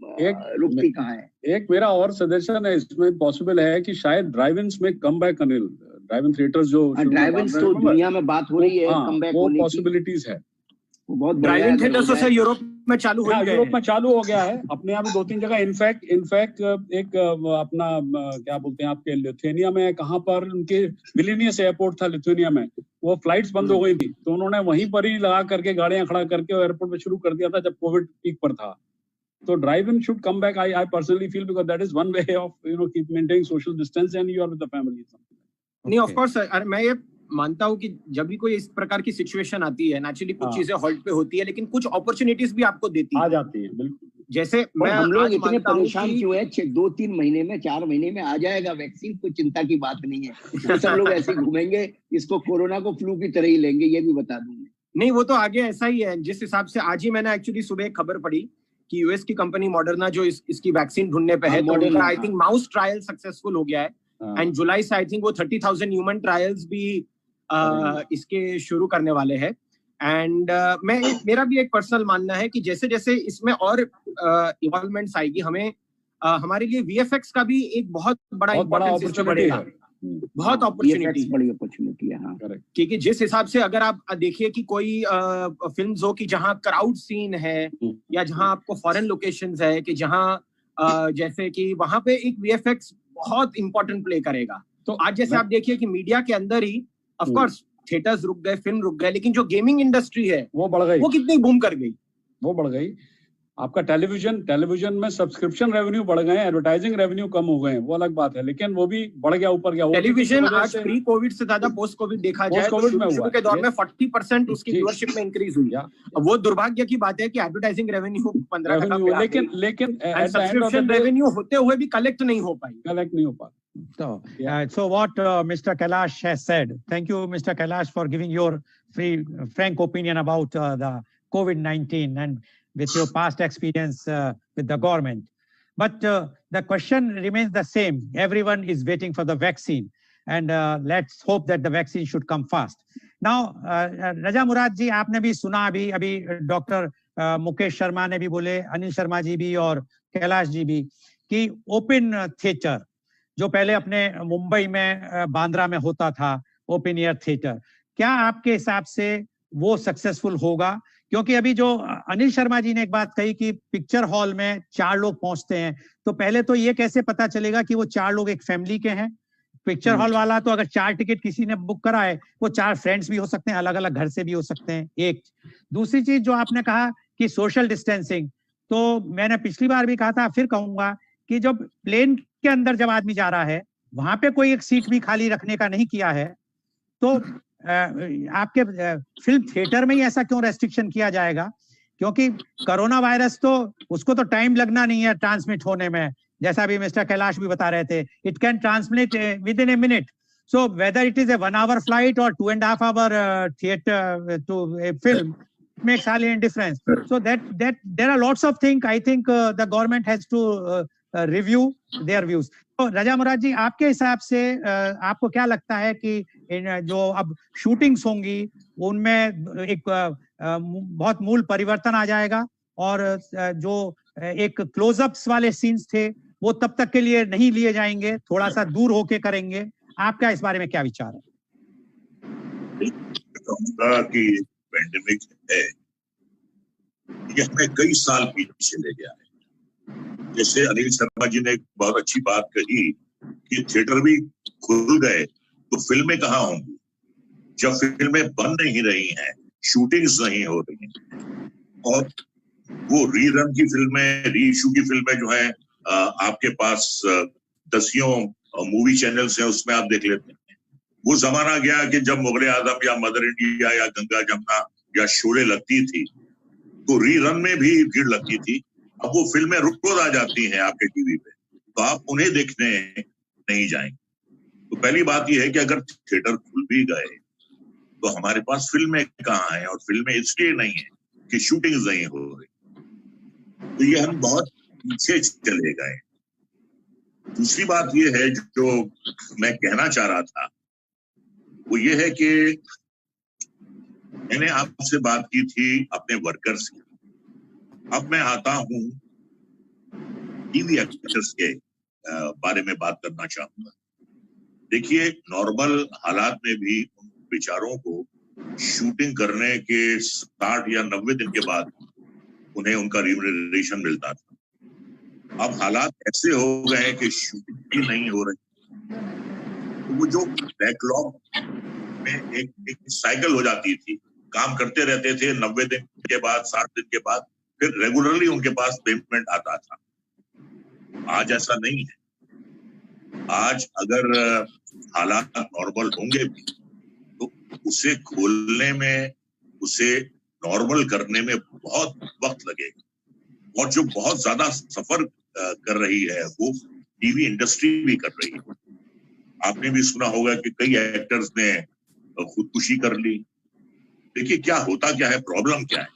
रुकती कहाँ है। एक मेरा और सजेशन है इसमें, पॉसिबल है कि शायद ड्राइव-इन्स में कम बैक, अनिल, ड्राइव-इन थिएटर्स जो ड्राइव-इन्स तो दुनिया में बात हो रही है, कम बैक वो पॉसिबिलिटीज है। बहुत ड्राइव-इन थिएटर्स तो यूरोप में चालू हो गया, यूरोप में चालू हो गया है अपने यहाँ भी 2-3 जगह। इनफैक्ट एक अपना क्या बोलते हैं आपके लिथुआनिया में, कहाँ पर उनके विलिनियस एयरपोर्ट था लिथुआनिया में, वो फ्लाइट्स बंद हो गई थी, तो उन्होंने वहीं पर ही लगा करके गाड़ियां खड़ा करके एयरपोर्ट में शुरू कर दिया था जब कोविड पीक पर था। तो drive-in should come back, I personally feel, because that is one way of keep maintaining social distance and you are with the family. नहीं, ऑफ कोर्स मैं ये मानता हूँ कि जब भी कोई इस प्रकार की सिचुएशन आती है, नेचुरली कुछ चीजें हॉल्ट पे होती है, लेकिन कुछ अपॉर्चुनिटीज भी आपको देती आ जाती है। बिल्कुल, जैसे मैं हम लोग इतने परेशान क्यों है? 2-3 महीने में, 4 महीने में आ जाएगा वैक्सीन, कोई चिंता की बात नहीं है। तो सब लोग ऐसे घूमेंगे, इसको कोरोना को फ्लू की तरह ही लेंगे, ये भी बता दूंगा। नहीं, वो तो आगे ऐसा ही है। जिस हिसाब से आज ही मैंने एक्चुअली सुबह एक खबर पढ़ी कि यूएस की कंपनी मॉडर्ना जो इसकी वैक्सीन ढूंढने पे है, तो I think mouse trial successful हो गया है एंड जुलाई से आई थिंक वो 30,000 ह्यूमन ट्रायल्स भी इसके शुरू करने वाले हैं। एंड मेरा भी एक पर्सनल मानना है कि जैसे जैसे इसमें और इवॉल्वमेंट्स आएगी, हमें हमारे लिए वीएफएक्स का भी एक बहुत बड़ा इंपॉर्टेंस इसमें बढ़ेगा, बहुत अपॉर्चुनिटी, बड़ी अपॉर्चुनिटी है। हाँ, क्योंकि जिस हिसाब से अगर आप देखिए कि कोई फिल्म्स हो कि जहां क्राउड सीन है या जहां आपको फॉरेन लोकेशंस है, कि जहां जैसे कि वहां पे एक वीएफएक्स बहुत इंपॉर्टेंट प्ले करेगा। तो आज जैसे आप देखिए कि मीडिया के अंदर ही ऑफ कोर्स थिएटर्स रुक गए, फिल्म रुक गए, लेकिन जो गेमिंग इंडस्ट्री है वो बढ़ गई, वो कितनी बूम कर गई, वो बढ़ गई। आपका टेलीविजन में सब्सक्रिप्शन रेवेन्यू बढ़ गए, एडवर्टाइजिंग रेवेन्यू कम हो गए, वो अलग बात है, लेकिन वो भी बढ़ गया, ऊपर गया। टेलीविजन आज प्री कोविड से ज्यादा पोस्ट कोविड देखा जाए तो शुरू के दौर में 40% उसकी व्यूअरशिप में इंक्रीज हुई है। वो दुर्भाग्य की बात है कि एडवर्टाइजिंग रेवेन्यू 15%, लेकिन सब्सक्रिप्शन रेवेन्यू होते हुए भी कलेक्ट नहीं हो पाई। So what Mr. Kailash has said, thank you Mr. Kailash for giving your frank opinion about the COVID-19 and with your past experience with the government. But the question remains the same. Everyone is waiting for the vaccine, and let's hope that the vaccine should come fast. Now, Raja Murad ji, आपने भी सुना अभी डॉक्टर मुकेश शर्मा ने भी बोले, अनिल शर्मा जी भी और कैलाश जी भी, कि ओपन थिएटर जो पहले अपने मुंबई में बांद्रा में होता था, ओपन एयर थिएटर, क्या आपके हिसाब से वो सक्सेसफुल होगा? क्योंकि अभी जो अनिल शर्मा जी ने एक बात कही कि पिक्चर हॉल में 4 लोग पहुंचते हैं, तो पहले तो ये कैसे पता चलेगा कि वो 4 लोग एक फैमिली के हैं? पिक्चर हॉल वाला तो अगर 4 टिकट किसी ने बुक करा है, वो 4 फ्रेंड्स भी हो सकते हैं, अलग अलग घर से भी हो सकते हैं। एक दूसरी चीज जो आपने कहा कि सोशल डिस्टेंसिंग, तो मैंने पिछली बार भी कहा था, फिर कहूंगा कि जब प्लेन के अंदर जब आदमी जा रहा है, वहां पे कोई एक सीट भी खाली रखने का नहीं किया है, तो आपके फिल्म थिएटर में ही ऐसा क्यों रेस्ट्रिक्शन किया जाएगा? क्योंकि कोरोना वायरस तो उसको तो टाइम लगना नहीं है ट्रांसमिट होने में, जैसा भी मिस्टर कैलाश भी बता रहे थे, it can transmit within a minute. So whether it is a 1 hour flight और 2.5 hour theatre to a film makes hardly any difference. So that there are lots of things I think the government has to review their views. तो रजा मुराद जी, आपके हिसाब से आपको क्या लगता है कि जो अब शूटिंग्स होंगी उनमें एक बहुत मूल परिवर्तन आ जाएगा, और जो एक क्लोजअप्स वाले सीन्स थे वो तब तक के लिए नहीं लिए जाएंगे, थोड़ा सा दूर होके करेंगे? आपका इस बारे में क्या विचार है? कि पेंडेमिक है, ये हमें कई साल पीछे ले गया है। जैसे अनिल शर्मा जी ने एक बहुत अच्छी बात कही कि थिएटर भी खुल गए तो फिल्में कहाँ होंगी? जब फिल्में बन नहीं रही हैं, शूटिंग्स नहीं हो रही हैं, और वो रीरन की फिल्में, रीइश्यू की फिल्में जो है आपके पास दसियों मूवी चैनल्स हैं, उसमें आप देख लेते हैं। वो जमाना गया कि जब मुगल आजम या मदर इंडिया या गंगा जमुना या शोले लगती थी तो रीरन में भी भीड़ लगती थी। अब वो फिल्में रोज आ जाती हैं आपके टीवी पे, तो आप उन्हें देखने नहीं जाएंगे। तो पहली बात यह है कि अगर थिएटर खुल भी गए तो हमारे पास फिल्में कहाँ हैं, और फिल्में इसलिए नहीं है कि शूटिंग नहीं हो रही, तो ये हम बहुत पीछे चले गए। दूसरी बात ये है जो मैं कहना चाह रहा था, वो ये है कि मैंने आपसे बात की थी अपने वर्कर्स की। अब मैं आता हूं टीवी एक्टर्स के बारे में बात करना चाहूंगा। देखिए, नॉर्मल हालात में भी उन बेचारों को शूटिंग करने के 60 या 90 दिन के बाद उन्हें उनका रिम्यूनरेशन मिलता था। अब हालात ऐसे हो गए कि शूटिंग भी नहीं हो रही, तो वो जो बैकलॉग में एक साइकिल हो जाती थी, काम करते रहते थे, 90 दिन के बाद 60 दिन के बाद फिर रेगुलरली उनके पास पेमेंट आता था। आज ऐसा नहीं है। आज अगर हालात नॉर्मल होंगे भी तो उसे खोलने में, उसे नॉर्मल करने में बहुत वक्त लगेगा, और जो बहुत ज्यादा सफर कर रही है वो टीवी इंडस्ट्री भी कर रही है। आपने भी सुना होगा कि कई एक्टर्स ने खुदकुशी कर ली। देखिए, क्या होता क्या है, प्रॉब्लम क्या है,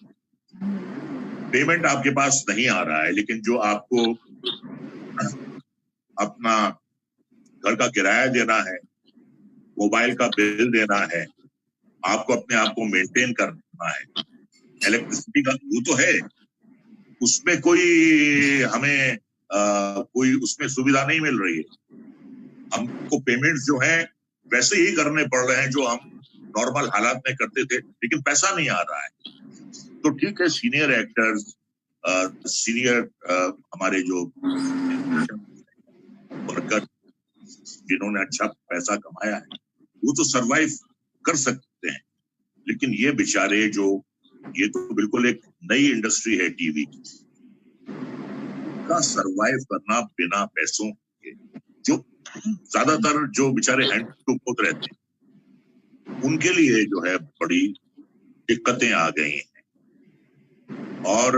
पेमेंट आपके पास नहीं आ रहा है, लेकिन जो आपको अपना घर का किराया देना है, मोबाइल का बिल देना है, आपको अपने आप को मेंटेन करना है, इलेक्ट्रिसिटी का वो तो है, उसमें कोई हमें कोई उसमें सुविधा नहीं मिल रही है। हमको पेमेंट्स जो है वैसे ही करने पड़ रहे हैं जो हम नॉर्मल हालात में करते थे, लेकिन पैसा नहीं आ रहा है। तो ठीक है, सीनियर एक्टर्स, सीनियर हमारे जो वर्कर जिन्होंने अच्छा पैसा कमाया है वो तो सरवाइव कर सकते हैं, लेकिन ये बेचारे ये तो बिल्कुल एक नई इंडस्ट्री है टीवी की, का सरवाइव करना बिना पैसों के, जो ज्यादातर जो बेचारे हैंड टू माउथ रहते हैं उनके लिए जो है बड़ी दिक्कतें आ गई हैं, और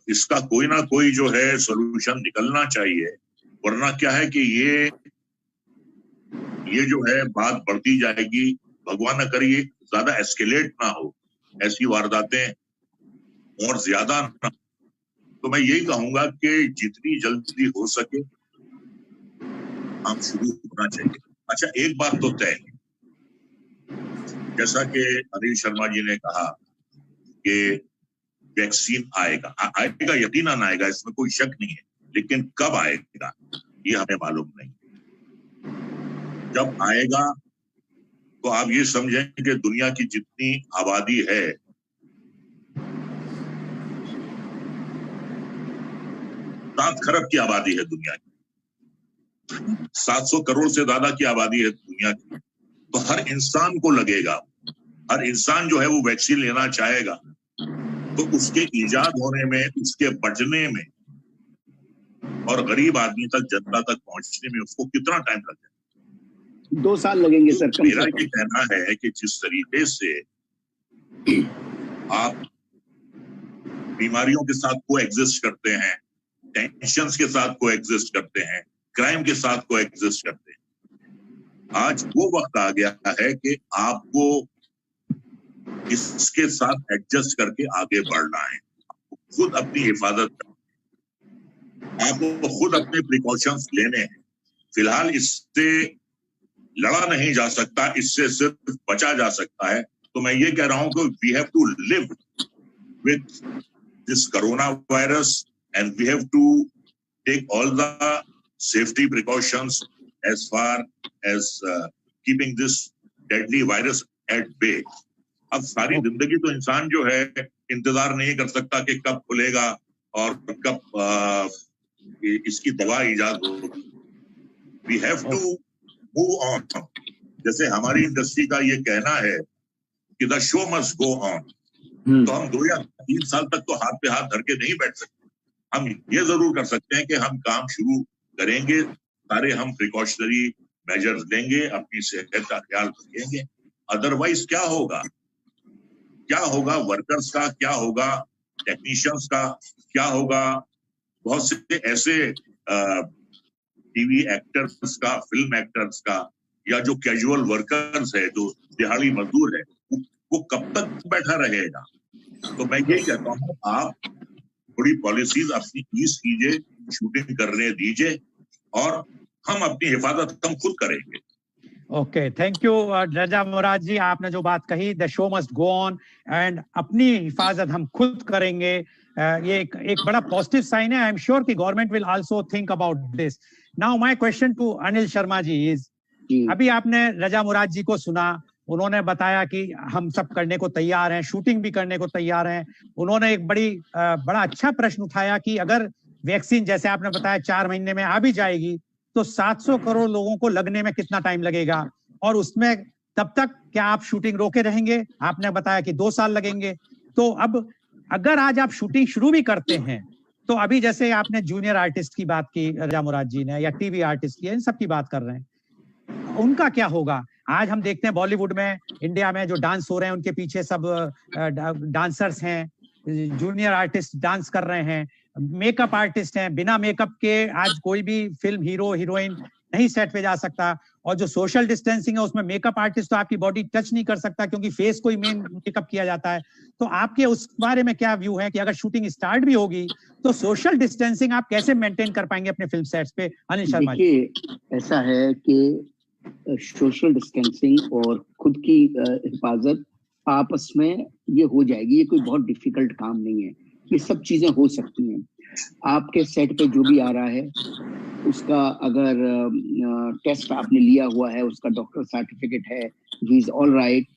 इसका कोई ना कोई जो है सॉल्यूशन निकलना चाहिए। वरना क्या है कि ये जो है बात बढ़ती जाएगी, भगवान न करिए ज्यादा एस्केलेट ना हो, ऐसी वारदातें और ज्यादा ना। तो मैं यही कहूंगा कि जितनी जल्दी हो सके हम शुरू होना चाहिए। अच्छा, एक बात तो तय है, जैसा कि अनिल शर्मा जी ने कहा कि वैक्सीन आएगा, यकीनन आएगा, इसमें कोई शक नहीं है, लेकिन कब आएगा ये हमें मालूम नहीं। जब आएगा तो आप ये समझें कि दुनिया की जितनी आबादी है 7 खरब की आबादी है दुनिया की, 700 करोड़ से ज्यादा की आबादी है दुनिया की, तो हर इंसान को लगेगा, हर इंसान जो है वो वैक्सीन लेना चाहेगा, तो उसके इजाद होने में, उसके बचने में और गरीब आदमी तक, जनता तक पहुंचने में उसको कितना टाइम लगेगा? 2 साल लगेंगे सर। मेरा ये कहना है कि जिस तरीके से आप बीमारियों के साथ को एग्जिस्ट करते हैं, टेंशन के साथ को एग्जिस्ट करते हैं, क्राइम के साथ को एग्जिस्ट करते हैं, आज वो वक्त आ गया है कि आपको इसके साथ एडजस्ट करके आगे बढ़ना है। खुद अपनी हिफाजत करनी है, आपको खुद अपने प्रिकॉशंस लेने हैं। फिलहाल इससे लड़ा नहीं जा सकता, इससे सिर्फ बचा जा सकता है। तो मैं ये कह रहा हूं कि we have to live with this corona virus and we have to take all the safety precautions as far as keeping this deadly virus at bay. अब सारी जिंदगी तो इंसान जो है इंतजार नहीं कर सकता कि कब खुलेगा और कब इसकी दवा इजाद होगी। We have to move on. जैसे हमारी इंडस्ट्री का ये कहना है कि the show must go on, तो हम 2 या 3 साल तक तो हाथ पे हाथ धर के नहीं बैठ सकते। हम ये जरूर कर सकते हैं कि हम काम शुरू करेंगे, सारे हम प्रिकॉशनरी मेजर्स लेंगे, अपनी सेहत का ख्याल रखेंगे। अदरवाइज क्या होगा वर्कर्स का, क्या होगा टेक्नीशियंस का, क्या होगा बहुत से ऐसे टीवी एक्टर्स का, फिल्म एक्टर्स का, या जो कैजुअल वर्कर्स है, जो दिहाड़ी मजदूर है, वो कब तक बैठा रहेगा? तो मैं ये कहता हूँ, आप थोड़ी पॉलिसीज अपनी ईज कीजिए, शूटिंग करने दीजिए, और हम अपनी हिफाजत हम खुद करेंगे। ओके, थैंक यू रजा मुराद जी, आपने जो बात कही, the show must go on and अपनी हिफाजत हम खुद करेंगे, ये एक बड़ा पॉजिटिव साइन है। आई एम श्योर कि government will also think about this. Now my question to Anil Sharma ji is, अभी आपने रजा मुराद जी को सुना, उन्होंने बताया कि हम सब करने को तैयार हैं, शूटिंग भी करने को तैयार हैं। उन्होंने एक बड़ा अच्छा प्रश्न उठाया कि अगर वैक्सीन, जैसे आपने बताया, 4 महीने में आ भी जाएगी, तो 700 करोड़ लोगों को लगने में कितना टाइम लगेगा, और उसमें तब तक क्या आप शूटिंग रोके रहेंगे? आपने बताया कि 2 साल लगेंगे। तो अब अगर आज आप शूटिंग शुरू भी करते हैं, तो अभी जैसे आपने जूनियर आर्टिस्ट की बात की रजा मुराद जी ने, या टीवी आर्टिस्ट की, इन सब की बात कर रहे हैं, उनका क्या होगा? आज हम देखते हैं बॉलीवुड में, इंडिया में जो डांस हो रहे हैं, उनके पीछे सब डांसर्स हैं, जूनियर आर्टिस्ट डांस कर रहे हैं, मेकअप आर्टिस्ट हैं, बिना मेकअप के आज कोई भी फिल्म हीरो हीरोइन नहीं सेट पे जा सकता, और जो सोशल डिस्टेंसिंग है उसमें मेकअप आर्टिस्ट तो आपकी बॉडी टच नहीं कर सकता, क्योंकि फेस को ही मेन मेकअप किया जाता है। तो आपके उस बारे में क्या व्यू है कि अगर शूटिंग स्टार्ट भी होगी तो सोशल डिस्टेंसिंग आप कैसे मेंटेन कर पाएंगे अपने फिल्म सेट्स पे? अनिल शर्मा जी। देखिए, ऐसा है कि सोशल डिस्टेंसिंग और खुद की हिफाजत आपस में ये हो जाएगी, ये कोई बहुत डिफिकल्ट काम नहीं है, ये सब चीजें हो सकती हैं। आपके सेट पे जो भी आ रहा है उसका अगर टेस्ट आपने लिया हुआ है, उसका डॉक्टर सर्टिफिकेट है, ही इज ऑल राइट,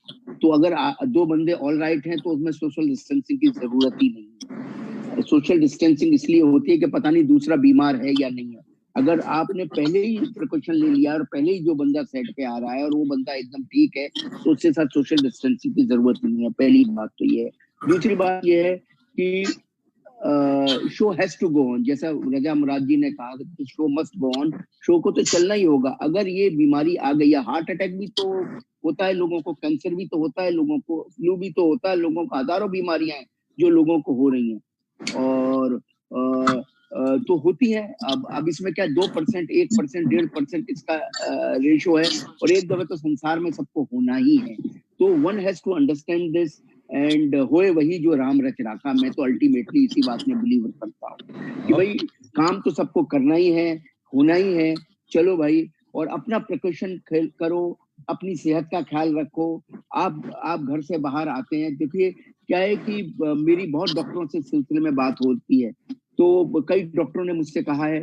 तो अगर 2 बंदे ऑल राइट हैं तो उसमें सोशल डिस्टेंसिंग की जरूरत ही नहीं है। सोशल डिस्टेंसिंग इसलिए होती है कि पता नहीं दूसरा बीमार है या नहीं है। अगर आपने पहले ही प्रिकॉशन ले लिया और पहले ही जो बंदा सेट पे आ रहा है और वो बंदा एकदम ठीक है, तो उसके साथ सोशल डिस्टेंसिंग की जरूरत नहीं है। पहली बात तो ये है। दूसरी बात ये है कि show has to go on, जैसा रजा मुराद जी ने कहा कि show must go on, show को तो चलना ही होगा। अगर ये बीमारी आ गई है, हार्ट अटैक भी तो होता है लोगों को, कैंसर भी तो होता है लोगों को, फ्लू भी तो होता है लोगों को, हजारों बीमारियां हैं जो लोगों को हो रही हैं, और तो होती है। अब इसमें क्या 2%, 1%, 1.5% इसका रेशो है, और एक दफे तो संसार में सबको होना ही है। तो one has to understand this and होए वही जो राम रच राखा। मैं तो अल्टीमेटली इसी बात में बिलीव करता हूँ कि भाई काम तो सबको करना ही है, होना ही है। चलो भाई, और अपना प्रिकॉशन करो, अपनी सेहत का ख्याल रखो। आप घर से बाहर आते हैं, देखिए क्या है कि मेरी बहुत डॉक्टरों से सिलसिले में बात होती है, तो कई डॉक्टरों ने मुझसे कहा है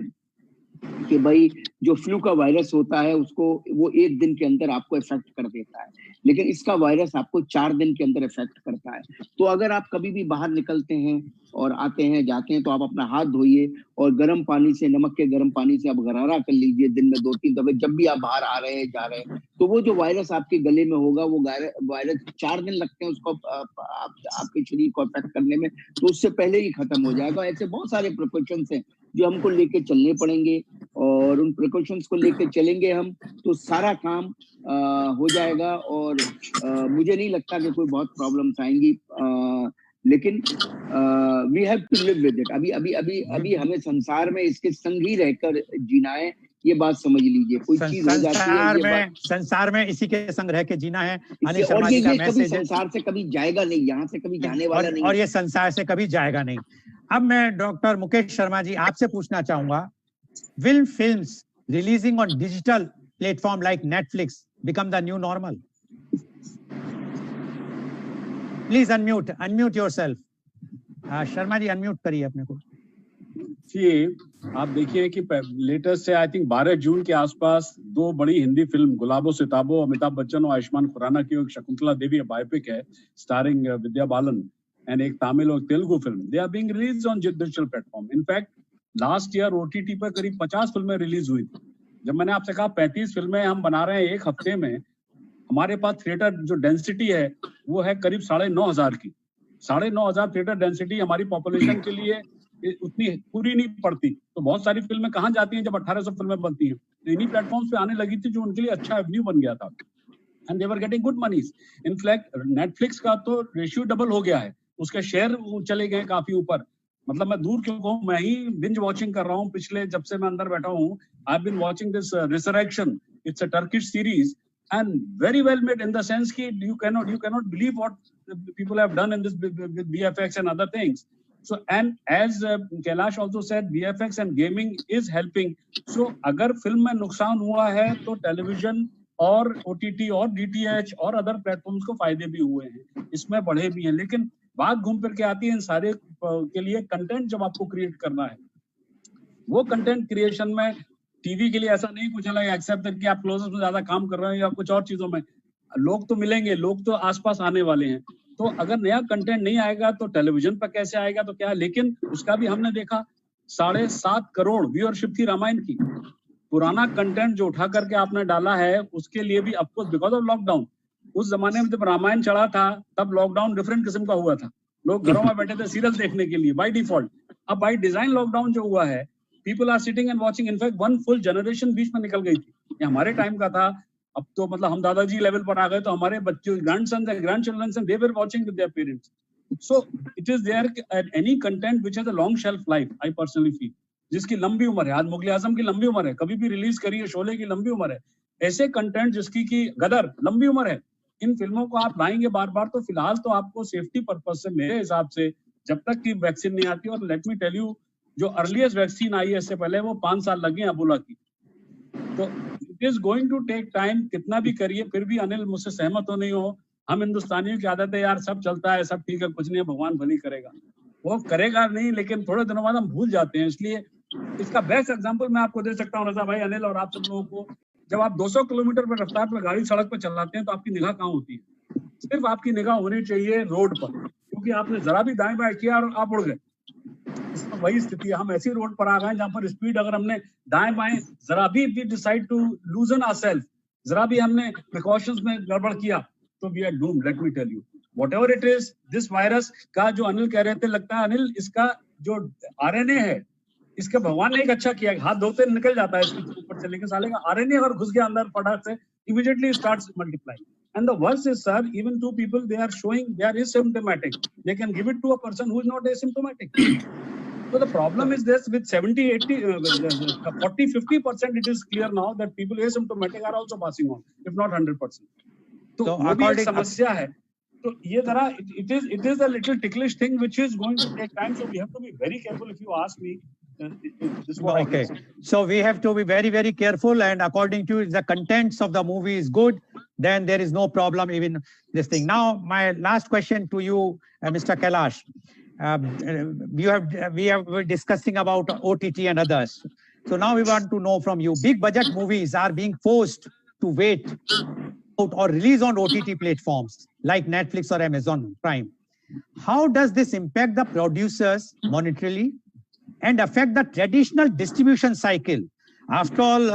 कि भाई जो फ्लू का वायरस होता है उसको वो 1 दिन के अंदर आपको इफेक्ट कर देता है, लेकिन इसका वायरस आपको 4 दिन के अंदर इफेक्ट करता है। तो अगर आप कभी भी बाहर निकलते हैं और आते हैं जाते हैं, तो आप अपना हाथ धोइए और गर्म पानी से, नमक के गर्म पानी से आप गरारा कर लीजिए दिन में 2-3 दफे, जब भी आप बाहर आ रहे हैं जा रहे हैं। तो वो जो वायरस आपके गले में होगा, वो वायरस 4 दिन लगते हैं उसको आपके शरीर को इफेक्ट करने में, तो उससे पहले ही खत्म हो जाएगा। ऐसे बहुत सारे प्रिकॉशंस हैं जो हमको लेके चलने पड़ेंगे, और उन प्रिकॉशंस को लेके चलेंगे हम तो सारा काम हो जाएगा, और मुझे नहीं लगता कि कोई बहुत प्रॉब्लम्स आएंगी, लेकिन we have to live with it. अभी हमें संसार में इसके संग ही रहकर जीना है, ये बात समझ लीजिए। कोई चीज हो जाती है संसार में इसी के संग रह के जीना है। और ये कभी संसार से कभी जाएगा नहीं, यहाँ से कभी जाने वाला नहीं, और ये संसार से कभी जाएगा नहीं। अब मैं डॉक्टर मुकेश शर्मा जी आपसे पूछना चाहूंगा, will films releasing on digital platform like Netflix become the new normal? Please unmute yourself. Sharma ji unmute करिए अपने को। जी, आप देखिए कि लेटेस्ट से आई थिंक 12 जून के आसपास 2 बड़ी हिंदी फिल्म गुलाबो सिताबो, अमिताभ बच्चन और आयुष्मान खुराना की, एक शकुंतला देवी बायोपिक है स्टारिंग विद्या बालन, एंड एक तमिल और Telugu film, they are being released on digital platform. In fact last year OTT पर करीब 50 फिल्में रिलीज हुई थी। जब मैंने आपसे कहा 35 फिल्में हम बना रहे हैं 1 हफ्ते में, हमारे पास थिएटर जो डेंसिटी है वो है करीब 9,500 की। 9,500 थिएटर डेंसिटी हमारी पॉपुलेशन के लिए उतनी पूरी नहीं पड़ती, तो बहुत सारी फिल्में कहाँ जाती हैं जब 1800 फिल्में बनती हैं। तो इन्हीं प्लेटफॉर्म्स पे आने लगी थी जो उनके लिए अच्छा एवेन्यू बन गया था, and they were getting good moneys. In fact Netflix का तो रेशियो डबल हो गया है, उसके शेयर चले गए काफी ऊपर। मतलब मैं दूर क्यों कहूँ, मैं ही बिंज वॉचिंग कर रहा हूँ पिछले, जब से मैं अंदर बैठा हूँ। I have been watching this resurrection, it's a Turkish series and very well made in the sense that you cannot believe what people have done in this with VFX and other things. So, and as Kailash also said, VFX and gaming is helping. So agar film mein nuksan hua hai to television और OTT और DTH और अदर प्लेटफॉर्म्स को फायदे भी हुए हैं, इसमें बढ़े भी हैं। लेकिन बात घूम फिर के आती है इन सारे के लिए कंटेंट जब आपको क्रिएट करना है, वो कंटेंट क्रिएशन में टीवी के लिए ऐसा नहीं कुछ अलग एक्सेप्ट कि आप क्लोजअप में ज्यादा काम कर रहे हैं या कुछ और चीजों में, लोग तो मिलेंगे, लोग तो आसपास आने वाले हैं। तो अगर नया कंटेंट नहीं आएगा तो टेलीविजन पर कैसे आएगा, तो क्या है। लेकिन उसका भी हमने देखा 7.5 करोड़ व्यूअरशिप थी रामायण की। पुराना कंटेंट जो उठा करके आपने डाला है उसके लिए भी ऑफकोर्स बिकॉज ऑफ लॉकडाउन, उस जमाने में जब रामायण चढ़ा था तब लॉकडाउन डिफरेंट किस्म का हुआ था, लोग घरों में बैठे थे सीरियल देखने के लिए बाय डिफॉल्ट। अब बाय डिजाइन लॉकडाउन जो हुआ है, people are sitting and watching, in fact one full generation बीच में निकल गई थी। ये हमारे टाइम का था, अब तो मतलब हम दादाजी लेवल पर आ गए, तो हमारे बच्चे grandsons and grandchildren they were watching with their parents. So it is there any content which has a long shelf life, I personally feel, जिसकी लंबी उम्र है। आज मुगल आजम की लंबी उम्र है, कभी भी रिलीज करी है, शोले की लंबी उम्र है, ऐसे कंटेंट जिसकी की गदर लंबी उम्र है, इन फिल्मों को आप लाएंगे बार बार। तो फिलहाल तो आपको सेफ्टी पर्पज से मेरे हिसाब से जब तक की वैक्सीन नहीं आती, और लेट मी टेल यू जो अर्लीस्ट वैक्सीन आई है इससे पहले वो 5 साल लगे अबोला की, तो it is going to take time. कितना भी करिए, फिर भी अनिल मुझसे सहमत हो नहीं हो, हम हिंदुस्तानियों की आदत है यार सब चलता है, सब ठीक है, कुछ नहीं है, भगवान भली करेगा, वो करेगा नहीं, लेकिन थोड़े दिनों बाद हम भूल जाते हैं। इसलिए इसका बेस्ट एग्जांपल मैं आपको दे सकता हूँ रजा भाई, अनिल और आप सब लोगों को, जब आप 200 किलोमीटर पर रफ्तार पर गाड़ी सड़क पर चलाते हैं तो आपकी निगाह कहाँ होती है? सिर्फ आपकी निगाह होनी चाहिए रोड पर, क्योंकि आपने जरा भी दाएं बाएं किया और आप उड़ गए। इसमें वही स्थिति है, हम ऐसी रोड पर आ गए जहां पर स्पीड, अगर हमने दाएं बाएं जरा भी डिसाइड टू लूजन आवरसेल्फ, जरा भी हमने प्रिकॉशंस में गड़बड़ किया तो we are doomed. Let me tell you whatever it is, this virus का जो अनिल कह रहे थे, लगता है अनिल इसका जो आरएनए है, इसके भगवान ने एक अच्छा किया, हाथ धोते निकल जाता है इसके ऊपर से, लेकिन साले का आरएनए अगर घुस गया अंदर फटाक से, immediately starts multiplying. And the worst is, sir, even 2 people, they are showing they are asymptomatic, they can give it to a person who is not asymptomatic. So the problem is this, with 70, 80, 40, 50%, it is clear now that people asymptomatic are also passing on, if not 100%. So वो भी एक समस्या है। तो ये जरा it is a little ticklish thing which is going to take time, so we have to be very careful. If you ask me, this is what okay, so we have to be very, very careful, and according to the contents of the movie is good, then there is no problem even this thing. Now my last question to you, Mr. Kailash, we are discussing about OTT and others, so now we want to know from you, big budget movies are being forced to wait or release on OTT platforms like Netflix or Amazon Prime. How does this impact the producers monetarily and affect the traditional distribution cycle? After all,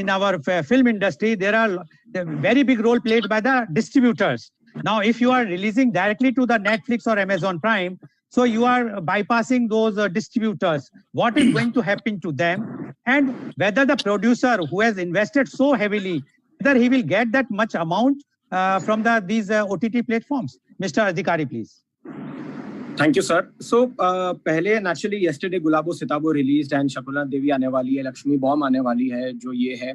in our film industry, there are a very big role played by the distributors. Now, if you are releasing directly to the Netflix or Amazon Prime, so you are bypassing those distributors. What is going to happen to them? And whether the producer who has invested so heavily, whether he will get that much amount from these OTT platforms? Mr. Adhikari, please. Thank you, sir. So, पहले naturally yesterday Gulabo Sitabo released and Shakuntala Devi आने वाली है, लक्ष्मी बॉम्ब आने वाली है, जो ये है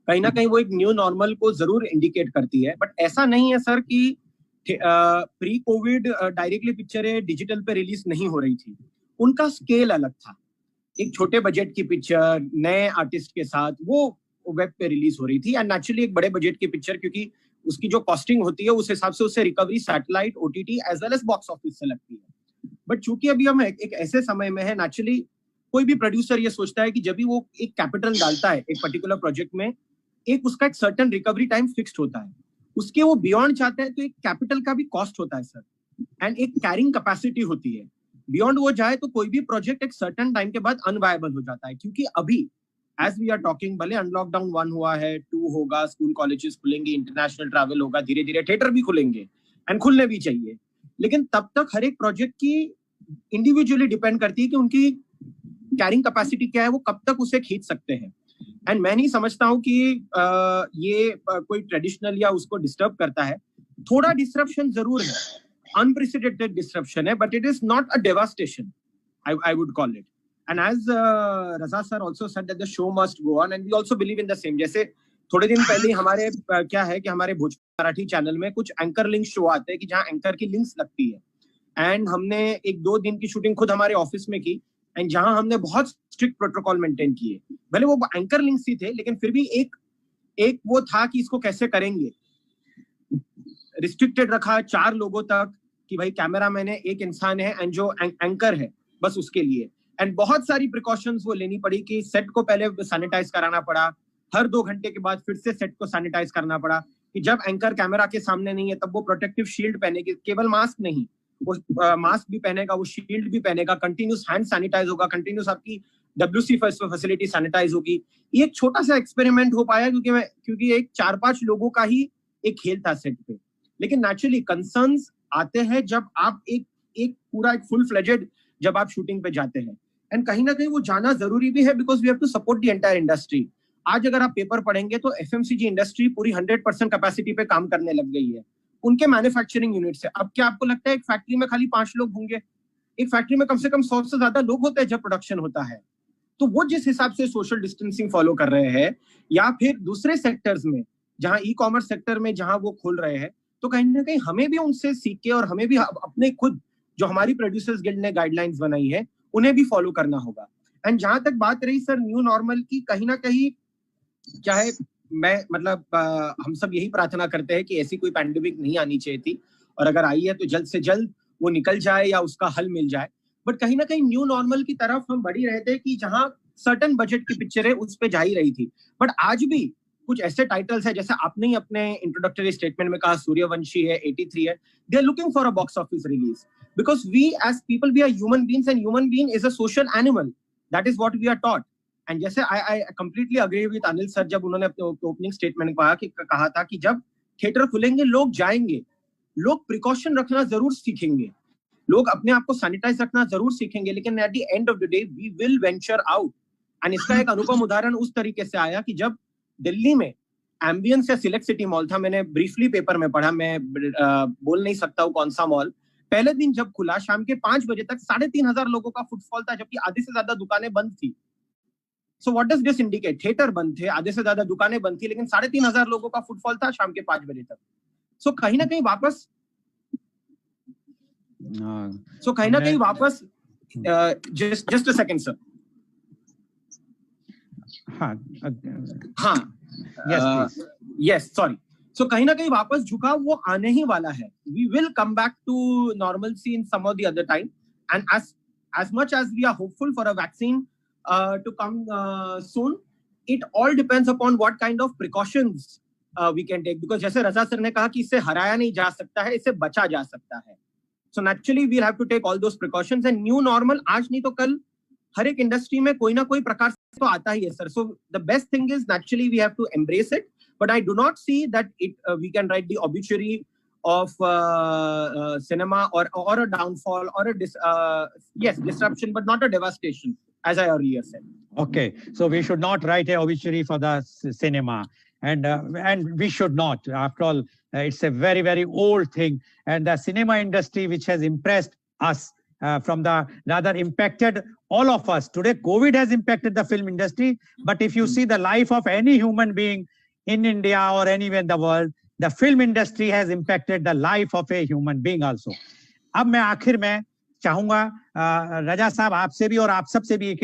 कहीं ना कहीं वो एक न्यू नॉर्मल को जरूर इंडिकेट करती है। बट ऐसा नहीं है सर कि प्री कोविड डायरेक्टली पिक्चरें डिजिटल पे रिलीज नहीं हो रही थी, उनका स्केल अलग था। एक छोटे बजट की पिक्चर नए आर्टिस्ट के साथ वो वेब पे रिलीज हो रही थी, एंड नेचुरली एक बड़े बजट की पिक्चर क्योंकि उसकी जो कॉस्टिंग होती है उस हिसाब से उससे recovery satellite OTT as well as box office से लगती है। बट चूंकि अभी हम एक ऐसे समय में है, नेचुरली कोई भी प्रोड्यूसर ये सोचता है कि जब भी वो एक कैपिटल डालता है एक पर्टिकुलर प्रोजेक्ट में, एक उसका एक सर्टेन रिकवरी टाइम फिक्स्ड होता है, उसके वो बियॉन्ड चाहते हैं तो एक कैपिटल का भी कॉस्ट होता है सर, एंड एक कैरिंग कैपेसिटी होती है। बियॉन्ड वो जाए तो कोई भी प्रोजेक्ट एक सर्टेन टाइम के बाद अनवायबल हो जाता है, क्योंकि अभी एज वी आर टॉकिंग भले अनलॉकडाउन 1 हुआ है, 2 होगा, स्कूल कॉलेजेस खुलेंगे, इंटरनेशनल ट्रैवल होगा, धीरे धीरे थिएटर भी खुलेंगे एंड खुलने भी चाहिए, लेकिन तब तक हर एक प्रोजेक्ट की इंडिविजुअली डिपेंड करती है कि उनकी कैरिंग कैपेसिटी क्या है, वो कब तक उसे खींच सकते हैं। एंड मैं नहीं समझता हूँ कि ये कोई ट्रेडिशनल या उसको डिस्टर्ब करता है। थोड़ा डिस्ट्रप्शन जरूर है, अनप्रेसिडेंटेड डिस्ट्रप्शन है, but it is not a devastation, I would call it. And as Raza sir also said that the show must go on, and we also believe in the same. जैसे थोड़े दिन पहले हमारे क्या है कि हमारे भोजपुरी मराठी चैनल में कुछ एंकर लिंक शो आते हैं कि जहाँ एंकर की लिंक्स लगती है। एंड हमने 1-2 दिन की शूटिंग खुद हमारे ऑफिस में की, एंड जहाँ हमने बहुत स्ट्रिक्ट प्रोटोकॉल मेंटेन किए। भले वो एंकर लिंक्स ही थे, लेकिन फिर भी एक वो था कि इसको कैसे करेंगे। रिस्ट्रिक्टेड रखा 4 लोगों तक कि भाई कैमरामैन है, एक इंसान है, एंड जो एंकर है बस उसके लिए। एंड बहुत सारी प्रिकॉशंस वो लेनी पड़ी कि सेट को पहले सैनिटाइज कराना पड़ा, हर 2 घंटे के बाद फिर से सेट को सैनिटाइज करना पड़ा, कि जब एंकर कैमरा के सामने नहीं है तब वो प्रोटेक्टिव शील्ड पहनेगी, केवल मास्क नहीं, वो मास्क भी पहनेगा, वो शील्ड भी पहनेगा, कंटिन्यूस हैंड सैनिटाइज होगा, कंटिन्यूस आपकी WC फैसिलिटी सैनिटाइज होगी। ये एक छोटा सा एक्सपेरिमेंट हो पाया क्योंकि एक 4-5 लोगों का ही एक खेल था सेट पे। लेकिन नेचुरली कंसर्न्स आते हैं जब आप एक पूरा एक फुल फ्लेजेड जब आप शूटिंग पे जाते हैं, एंड कहीं ना कहीं वो जाना जरूरी भी है, because we have to support the entire industry. आज अगर आप पेपर पढ़ेंगे तो FMCG इंडस्ट्री पूरी 100% कैपेसिटी पे काम करने लग गई है, उनके मैन्युफैक्चरिंग यूनिट से। अब क्या आपको लगता है एक फैक्ट्री में खाली 5 लोग होंगे? एक फैक्ट्री में कम से कम 100 से ज्यादा लोग होते हैं जब प्रोडक्शन होता है। तो वो जिस हिसाब से सोशल डिस्टेंसिंग फॉलो कर रहे हैं, या फिर दूसरे सेक्टर्स में जहां ई-कॉमर्स सेक्टर में जहां वो खोल रहे हैं, तो कहीं ना कहीं हमें भी उनसे सीख के और हमें भी अपने खुद जो हमारी प्रोड्यूसर्स गिल्ड ने गाइडलाइंस बनाई है उन्हें भी फॉलो करना होगा। एंड जहां तक बात रही सर न्यू नॉर्मल की, कहीं ना कहीं चाहे मैं मतलब हम सब यही प्रार्थना करते हैं कि ऐसी कोई पैंडेमिक नहीं आनी चाहिए थी, और अगर आई है तो जल्द से जल्द वो निकल जाए या उसका हल मिल जाए। बट कहीं ना कहीं न्यू नॉर्मल की तरफ हम बढ़ ही रहे थे कि जहां सर्टन बजट की पिक्चरें उस पे जा ही रही थी। बट आज भी कुछ ऐसे टाइटल्स है, जैसे आपने ही अपने इंट्रोडक्टरी स्टेटमेंट में कहा, सूर्यवंशी है, 83 है, they are looking for a box office release, because we as people we are human beings, and human being is a social animal, that is what we are taught. And जैसे I completely agree with Anil sir जब उन्होंने अपने ओपनिंग स्टेटमेंट में कहा था कि जब थिएटर खुलेंगे लोग जाएंगे, लोग प्रिकॉशन रखना जरूर सीखेंगे, लोग अपने आप को सैनिटाइज रखना जरूर सीखेंगे, लेकिन at the end of the day we will venture out. And इसका एक अनुपम उदाहरण उस तरीके से आया कि जब दिल्ली में एम्बियंस या सिलेक्ट सिटी मॉल था, मैंने ब्रीफली पेपर में पढ़ा, मैं बोल नहीं सकता हूँ कौन सा मॉल, पहले दिन जब खुला शाम के 5 बजे तक 3,500 लोगों का फुटफॉल था, जबकि आधे से ज्यादा दुकानें बंद थी। So what does this indicate? Theatre बंद थे, आधे से ज्यादा दुकानें बंद थी, लेकिन 3,500 लोगों का फुटफॉल था शाम के 5 बजे तक। सो कहीं ना कहीं वापस just a second sir. Yes sorry. So कहीं ना कहीं वापस झुकाव वो आने ही वाला है। We will come back to normalcy in some of the other time, and as much as we are hopeful for a vaccine to come soon, it all depends upon what kind of precautions we can take, because जैसे रजा सर ने कहा कि इससे हराया नहीं जा सकता है, इससे बचा जा सकता है। So naturally we'll have to take all those precautions, and new normal आज नहीं तो कल हर एक इंडस्ट्री में कोई ना कोई प्रकार से तो आता ही है sir. So the best thing is naturally we have to embrace it, but I do not see that we can write the obituary of cinema or a downfall or a disruption, but not a devastation, as I earlier said. Okay, so we should not write a obituary for the cinema, and we should not. After all, it's a very, very old thing, and the cinema industry, which has impressed us, rather impacted all of us. Today, COVID has impacted the film industry, but if you see the life of any human being in India or anywhere in the world, the film industry has impacted the life of a human being also. अब मैं आखिर में चाहूंगा रजा साहब आपसे भी और आप सबसे भी एक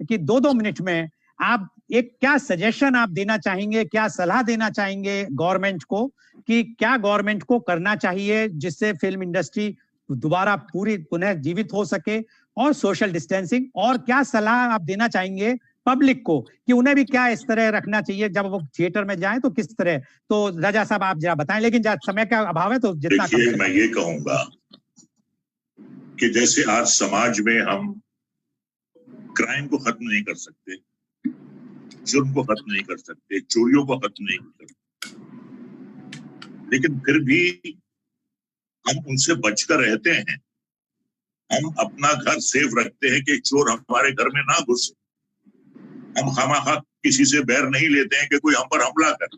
कि 2-2 मिनट में आप एक क्या सजेशन आप देना चाहेंगे, क्या सलाह देना चाहेंगे गवर्नमेंट को, कि क्या गवर्नमेंट को करना चाहिए जिससे फिल्म इंडस्ट्री दोबारा पूरी पुनः जीवित हो सके, और सोशल डिस्टेंसिंग, और क्या सलाह आप देना चाहेंगे पब्लिक को कि उन्हें भी क्या इस तरह रखना चाहिए जब वो थिएटर में जाएं, तो किस तरह? तो रजा साहब आप जरा बताएं, लेकिन समय का अभाव है तो जितना देखिए मैं ये कहूंगा कि जैसे आज समाज में हम क्राइम को खत्म नहीं कर सकते, जुर्म को खत्म नहीं कर सकते, चोरियों को खत्म नहीं कर सकते, लेकिन फिर भी हम उनसे बचकर रहते हैं, हम अपना घर सेफ रखते हैं कि चोर हमारे घर में ना घुसे। हम खामखा किसी से बैर नहीं लेते हैं कि कोई हम पर हमला करे।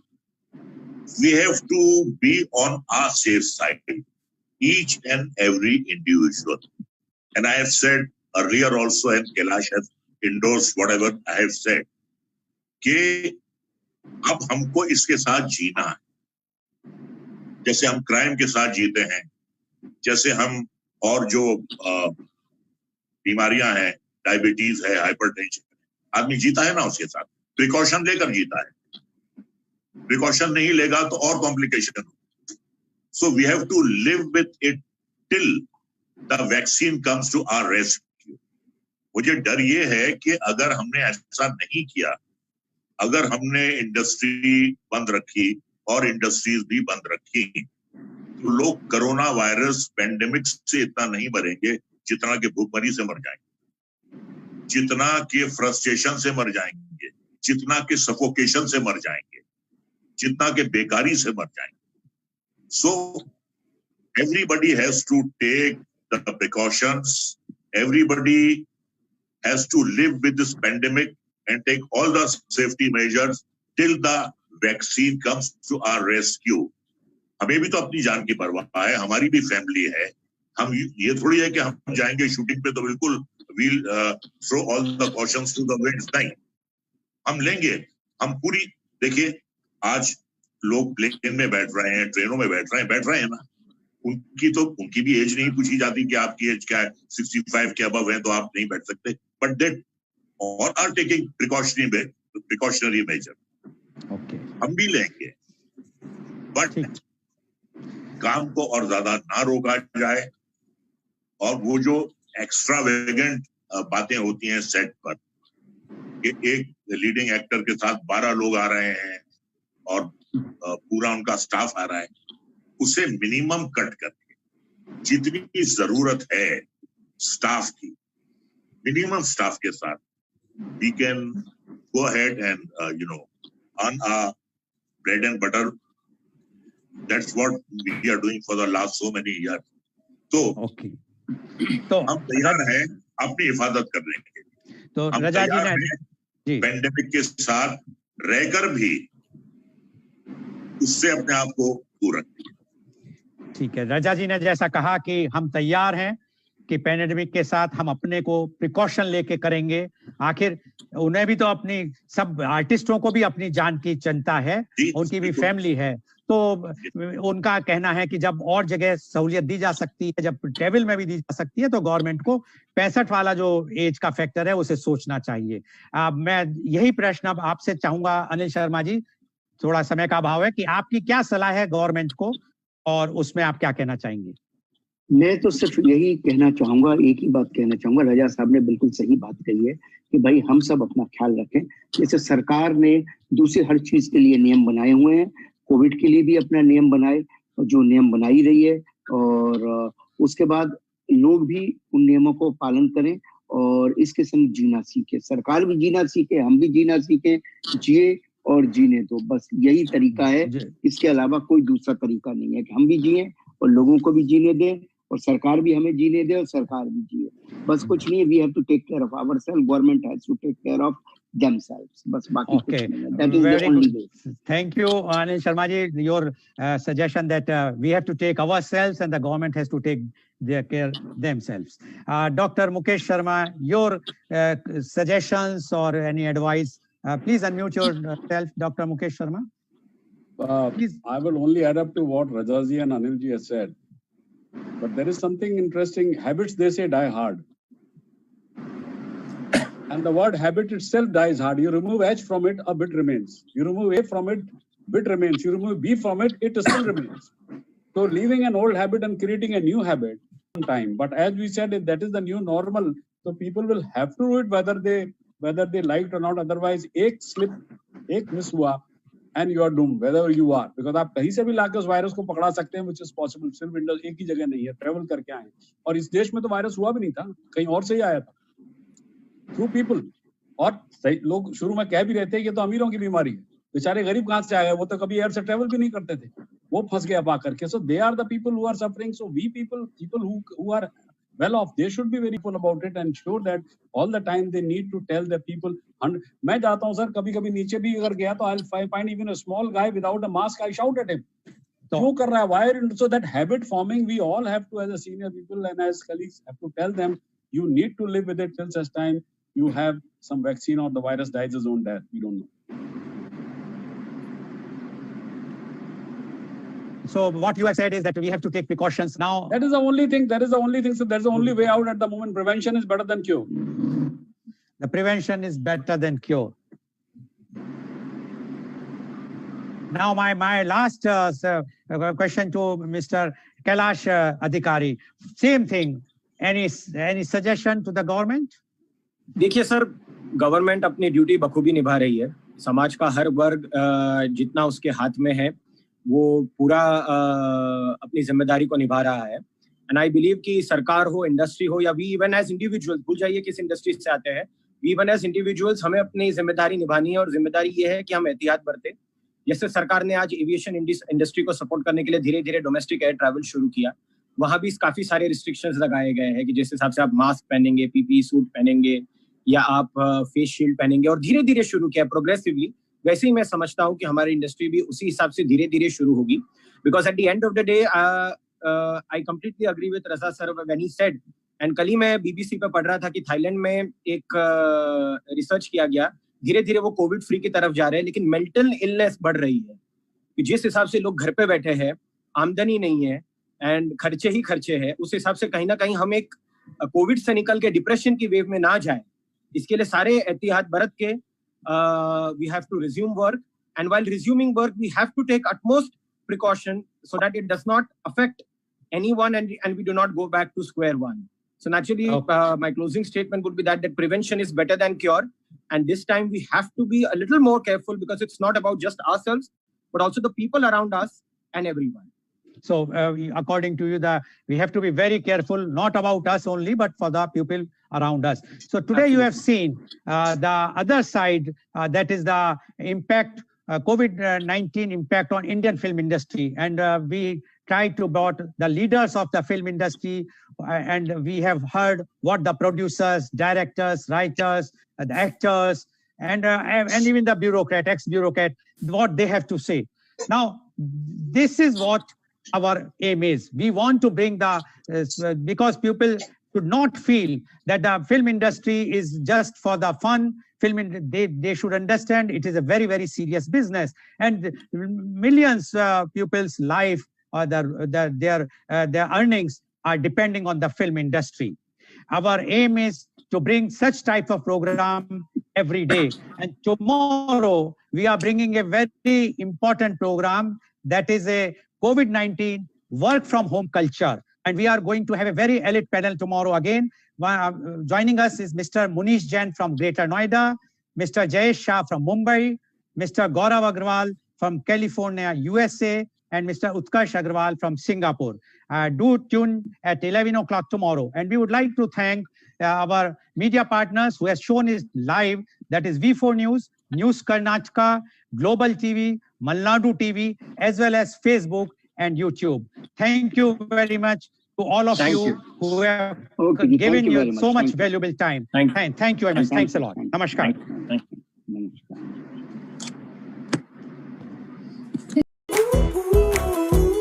We have to be on our safe side, each and every individual. And I have said earlier also, and Kailash has endorsed whatever I have said, कि अब हमको इसके साथ जीना है, जैसे हम क्राइम के साथ जीते हैं, जैसे हम और जो बीमारियां हैं, डायबिटीज है, हाइपरटेंशन, आदमी जीता है ना उसके साथ, प्रिकॉशन लेकर जीता है। प्रिकॉशन नहीं लेगा तो और complication. So we have to live with it till the vaccine comes to our rescue. मुझे डर ये है कि अगर हमने ऐसा नहीं किया, अगर हमने इंडस्ट्री बंद रखी और इंडस्ट्रीज भी बंद रखी, तो लोग कोरोना वायरस पेंडेमिक से इतना नहीं मरेंगे जितना कि भूखमरी से मर जाएंगे, जितना कि फ्रस्ट्रेशन से मर जाएंगे, जितना कि सफोकेशन से मर जाएंगे, जितना कि बेकारी से मर जाएंगे। So everybody has to take the precautions, everybody has to live with this pandemic and take all the safety measures till the vaccine comes to our rescue. हमें भी तो अपनी जान की परवाह है, हमारी भी फैमिली है। हम ये थोड़ी है कि हम जाएंगे शूटिंग पे तो बिल्कुल we'll throw all the cautions to the winds, नहीं। हम लेंगे, हम पूरी, देखिए आज लोग प्लेन में बैठ रहे हैं, ट्रेनों में बैठ रहे हैं ना, उनकी भी एज नहीं पूछी जाती कि आपकी एज क्या है, 65 के अबव है तो आप नहीं बैठ सकते, but that or are taking precautionary measure. Okay. हम भी लेंगे, बट काम को और ज्यादा ना रोका जाए। और वो जो एक्स्ट्रावेगेंट बातें होती हैं सेट पर कि एक लीडिंग एक्टर के साथ 12 लोग आ रहे हैं और पूरा उनका स्टाफ आ रहा है, उसे मिनिमम कट करके जितनी जरूरत है स्टाफ की, मिनिमम स्टाफ के साथ we can go ahead and earn our bread and butter. That's what we are doing for the last so many years. So हम तैयार हैं अपनी हिफाजत करने के लिए। तो रजा जी पेंडेमिक के साथ रहकर भी उससे अपने आप को दूर रखें। ठीक है, रजा जी ने जैसा कहा कि हम तैयार हैं कि पैंडेमिक के साथ हम अपने को प्रिकॉशन लेके करेंगे। आखिर उन्हें भी तो अपनी, सब आर्टिस्टों को भी अपनी जान की चिंता है, उनकी भी फैमिली है, तो उनका कहना है कि जब और जगह सहूलियत दी जा सकती है, जब ट्रेवल में भी दी जा सकती है, तो गवर्नमेंट को 65 वाला जो एज का फैक्टर है उसे सोचना चाहिए। मैं यही प्रश्न अब आपसे चाहूंगा अनिल शर्मा जी, थोड़ा समय का अभाव है, कि आपकी क्या सलाह है गवर्नमेंट को और उसमें आप क्या कहना चाहेंगे? मैं तो सिर्फ यही कहना चाहूंगा, एक ही बात कहना चाहूंगा। रजा साहब ने बिल्कुल सही बात कही है कि भाई हम सब अपना ख्याल रखें। जैसे सरकार ने दूसरी हर चीज के लिए नियम बनाए हुए हैं, कोविड के लिए भी अपना नियम बनाए, जो नियम बनाई रही है, और उसके बाद लोग भी उन नियमों को पालन करें और इसके संग जीना सीखे। सरकार भी जीना सीखे, हम भी जीना सीखे, जिए और जीने दो, बस यही तरीका है। इसके अलावा कोई दूसरा तरीका नहीं है कि हम भी जिए और लोगों को भी जीने दें और सरकार भी हमें जीने दे और सरकार भी जिए, बस कुछ नहीं है। We have to take care of ourselves, government has to take care of themselves, बस बाकी कुछ नहीं है। That is the only way. Thank you, Anil Sharma ji, your suggestion that we have to take ourselves and the government has to take their care themselves. Dr. Mukesh Sharma, your suggestions or any advice, please unmute yourself, Dr. Mukesh Sharma. Please. I will only add up to what Raja ji and Anil ji has said. But there is something interesting. Habits, they say, die hard. And the word habit itself dies hard. You remove H from it, a bit remains. You remove A from it, bit remains. You remove B from it, it still remains. So leaving an old habit and creating a new habit time. But as we said, if that is the new normal, so people will have to do it whether they liked or not. Otherwise, एक slip, एक miss हुआ, and you are doomed wherever you are. Because आप कहीं से भी लाके उस वायरस को पकड़ा सकते हैं, which is possible. सिर्फ विंडोज एक ही जगह नहीं है, ट्रेवल करके आए। और इस देश में तो वायरस हुआ भी नहीं था, कहीं और से ही आया था। Through people. और लोग शुरू में कह भी रहते हैं कि तो अमीरों की बीमारी है, बेचारे गरीब कहां से आए, वो तो कभी एयर से ट्रेवल भी नहीं करते थे, वो फंस गया पा करके। So they are the people who are suffering. So we people who are well off, they should be very full about it and sure that all the time they need to tell the people. मैं जाता हूँ सर, कभी-कभी नीचे भी अगर गया तो I'll find even a small guy without a mask, I shout at him. क्यों कर रहा है? Why? So that habit forming, we all have to, as a senior people and as colleagues, have to tell them, you need to live with it till such time you have some vaccine or the virus dies its own death. We don't know. So what you have said is that we have to take precautions now. That is the only thing. That is the only thing. So that's the only way out at the moment. Prevention is better than cure. The prevention is better than cure. Now, my last question to Mr. Kailash Adhikari. Same thing. Any suggestion to the government? देखिए सर, गवर्नमेंट अपनी ड्यूटी बखूबी निभा रही है. समाज का हर वर्ग जितना उसके हाथ में है वो पूरा अपनी जिम्मेदारी को निभा रहा है. एंड आई बिलीव कि सरकार हो, इंडस्ट्री हो या वी इवन एज इंडिविजुअल्स, भूल जाइए किस इंडस्ट्री से आते हैं, वी इवन एज इंडिविजुअल्स हमें अपनी जिम्मेदारी निभानी है. और जिम्मेदारी ये है कि हम एहतियात बरतें. जैसे सरकार ने आज एविएशन इंडस्ट्री को सपोर्ट करने के लिए धीरे धीरे डोमेस्टिक एयर ट्रैवल शुरू किया. वहां भी काफी सारे रिस्ट्रिक्शंस लगाए गए हैं कि जिस हिसाब से आप मास्क पहनेंगे, पीपीई सूट पहनेंगे या आप फेस शील्ड पहनेंगे, और धीरे धीरे शुरू किया प्रोग्रेसिवली. वैसे ही मैं समझता हूँ कि हमारी इंडस्ट्री भी उसी हिसाब से धीरे धीरे शुरू होगी. Because at the end of the day I completely agree with Raza sir when he said, and कल ही मैं बीबीसी पे पढ़ रहा था कि थाईलैंड में एक रिसर्च किया गया. धीरे धीरे वो कोविड फ्री की तरफ जा रहे हैं, लेकिन मेंटल इलनेस बढ़ रही है कि जिस हिसाब से लोग घर पे बैठे हैं, आमदनी नहीं है एंड खर्चे ही खर्चे हैं, उस हिसाब से कहीं ना कहीं हम एक कोविड से निकल के डिप्रेशन की वेव में ना जाए, इसके लिए सारे एहतियात बरत के we have to resume work, and while resuming work we have to take utmost precaution so that it does not affect anyone and we do not go back to square one. So naturally, my closing statement would be that prevention is better than cure, and this time we have to be a little more careful because it's not about just ourselves but also the people around us and everyone. So according to you, we have to be very careful, not about us only, but for the people around us. So today you have seen the other side, that is the impact, COVID-19 impact on Indian film industry. And we tried to brought the leaders of the film industry, and we have heard what the producers, directors, writers, the actors, and even the bureaucrat, ex-bureaucrat, what they have to say. Now, this is what our aim is. We want to bring because people should not feel that the film industry is just for the fun. They should understand it is a very, very serious business, and millions people's life or their earnings are depending on the film industry. Our aim is to bring such type of program every day. And tomorrow we are bringing a very important program, that is a COVID-19 work from home culture. And we are going to have a very elite panel tomorrow again. Joining us is Mr. Munish Jain from Greater Noida, Mr. Jayesh Shah from Mumbai, Mr. Gaurav Agrawal from California, USA, and Mr. Utkarsh Agrawal from Singapore. Do tune at 11 o'clock tomorrow. And we would like to thank our media partners who has shown it live, that is V4 News, News Karnataka, Global TV, Malnadu TV, as well as Facebook and YouTube. Thank you very much to all of you who have given you so much valuable time. Thank you very much. Thanks a lot. Namaskar. Thank you.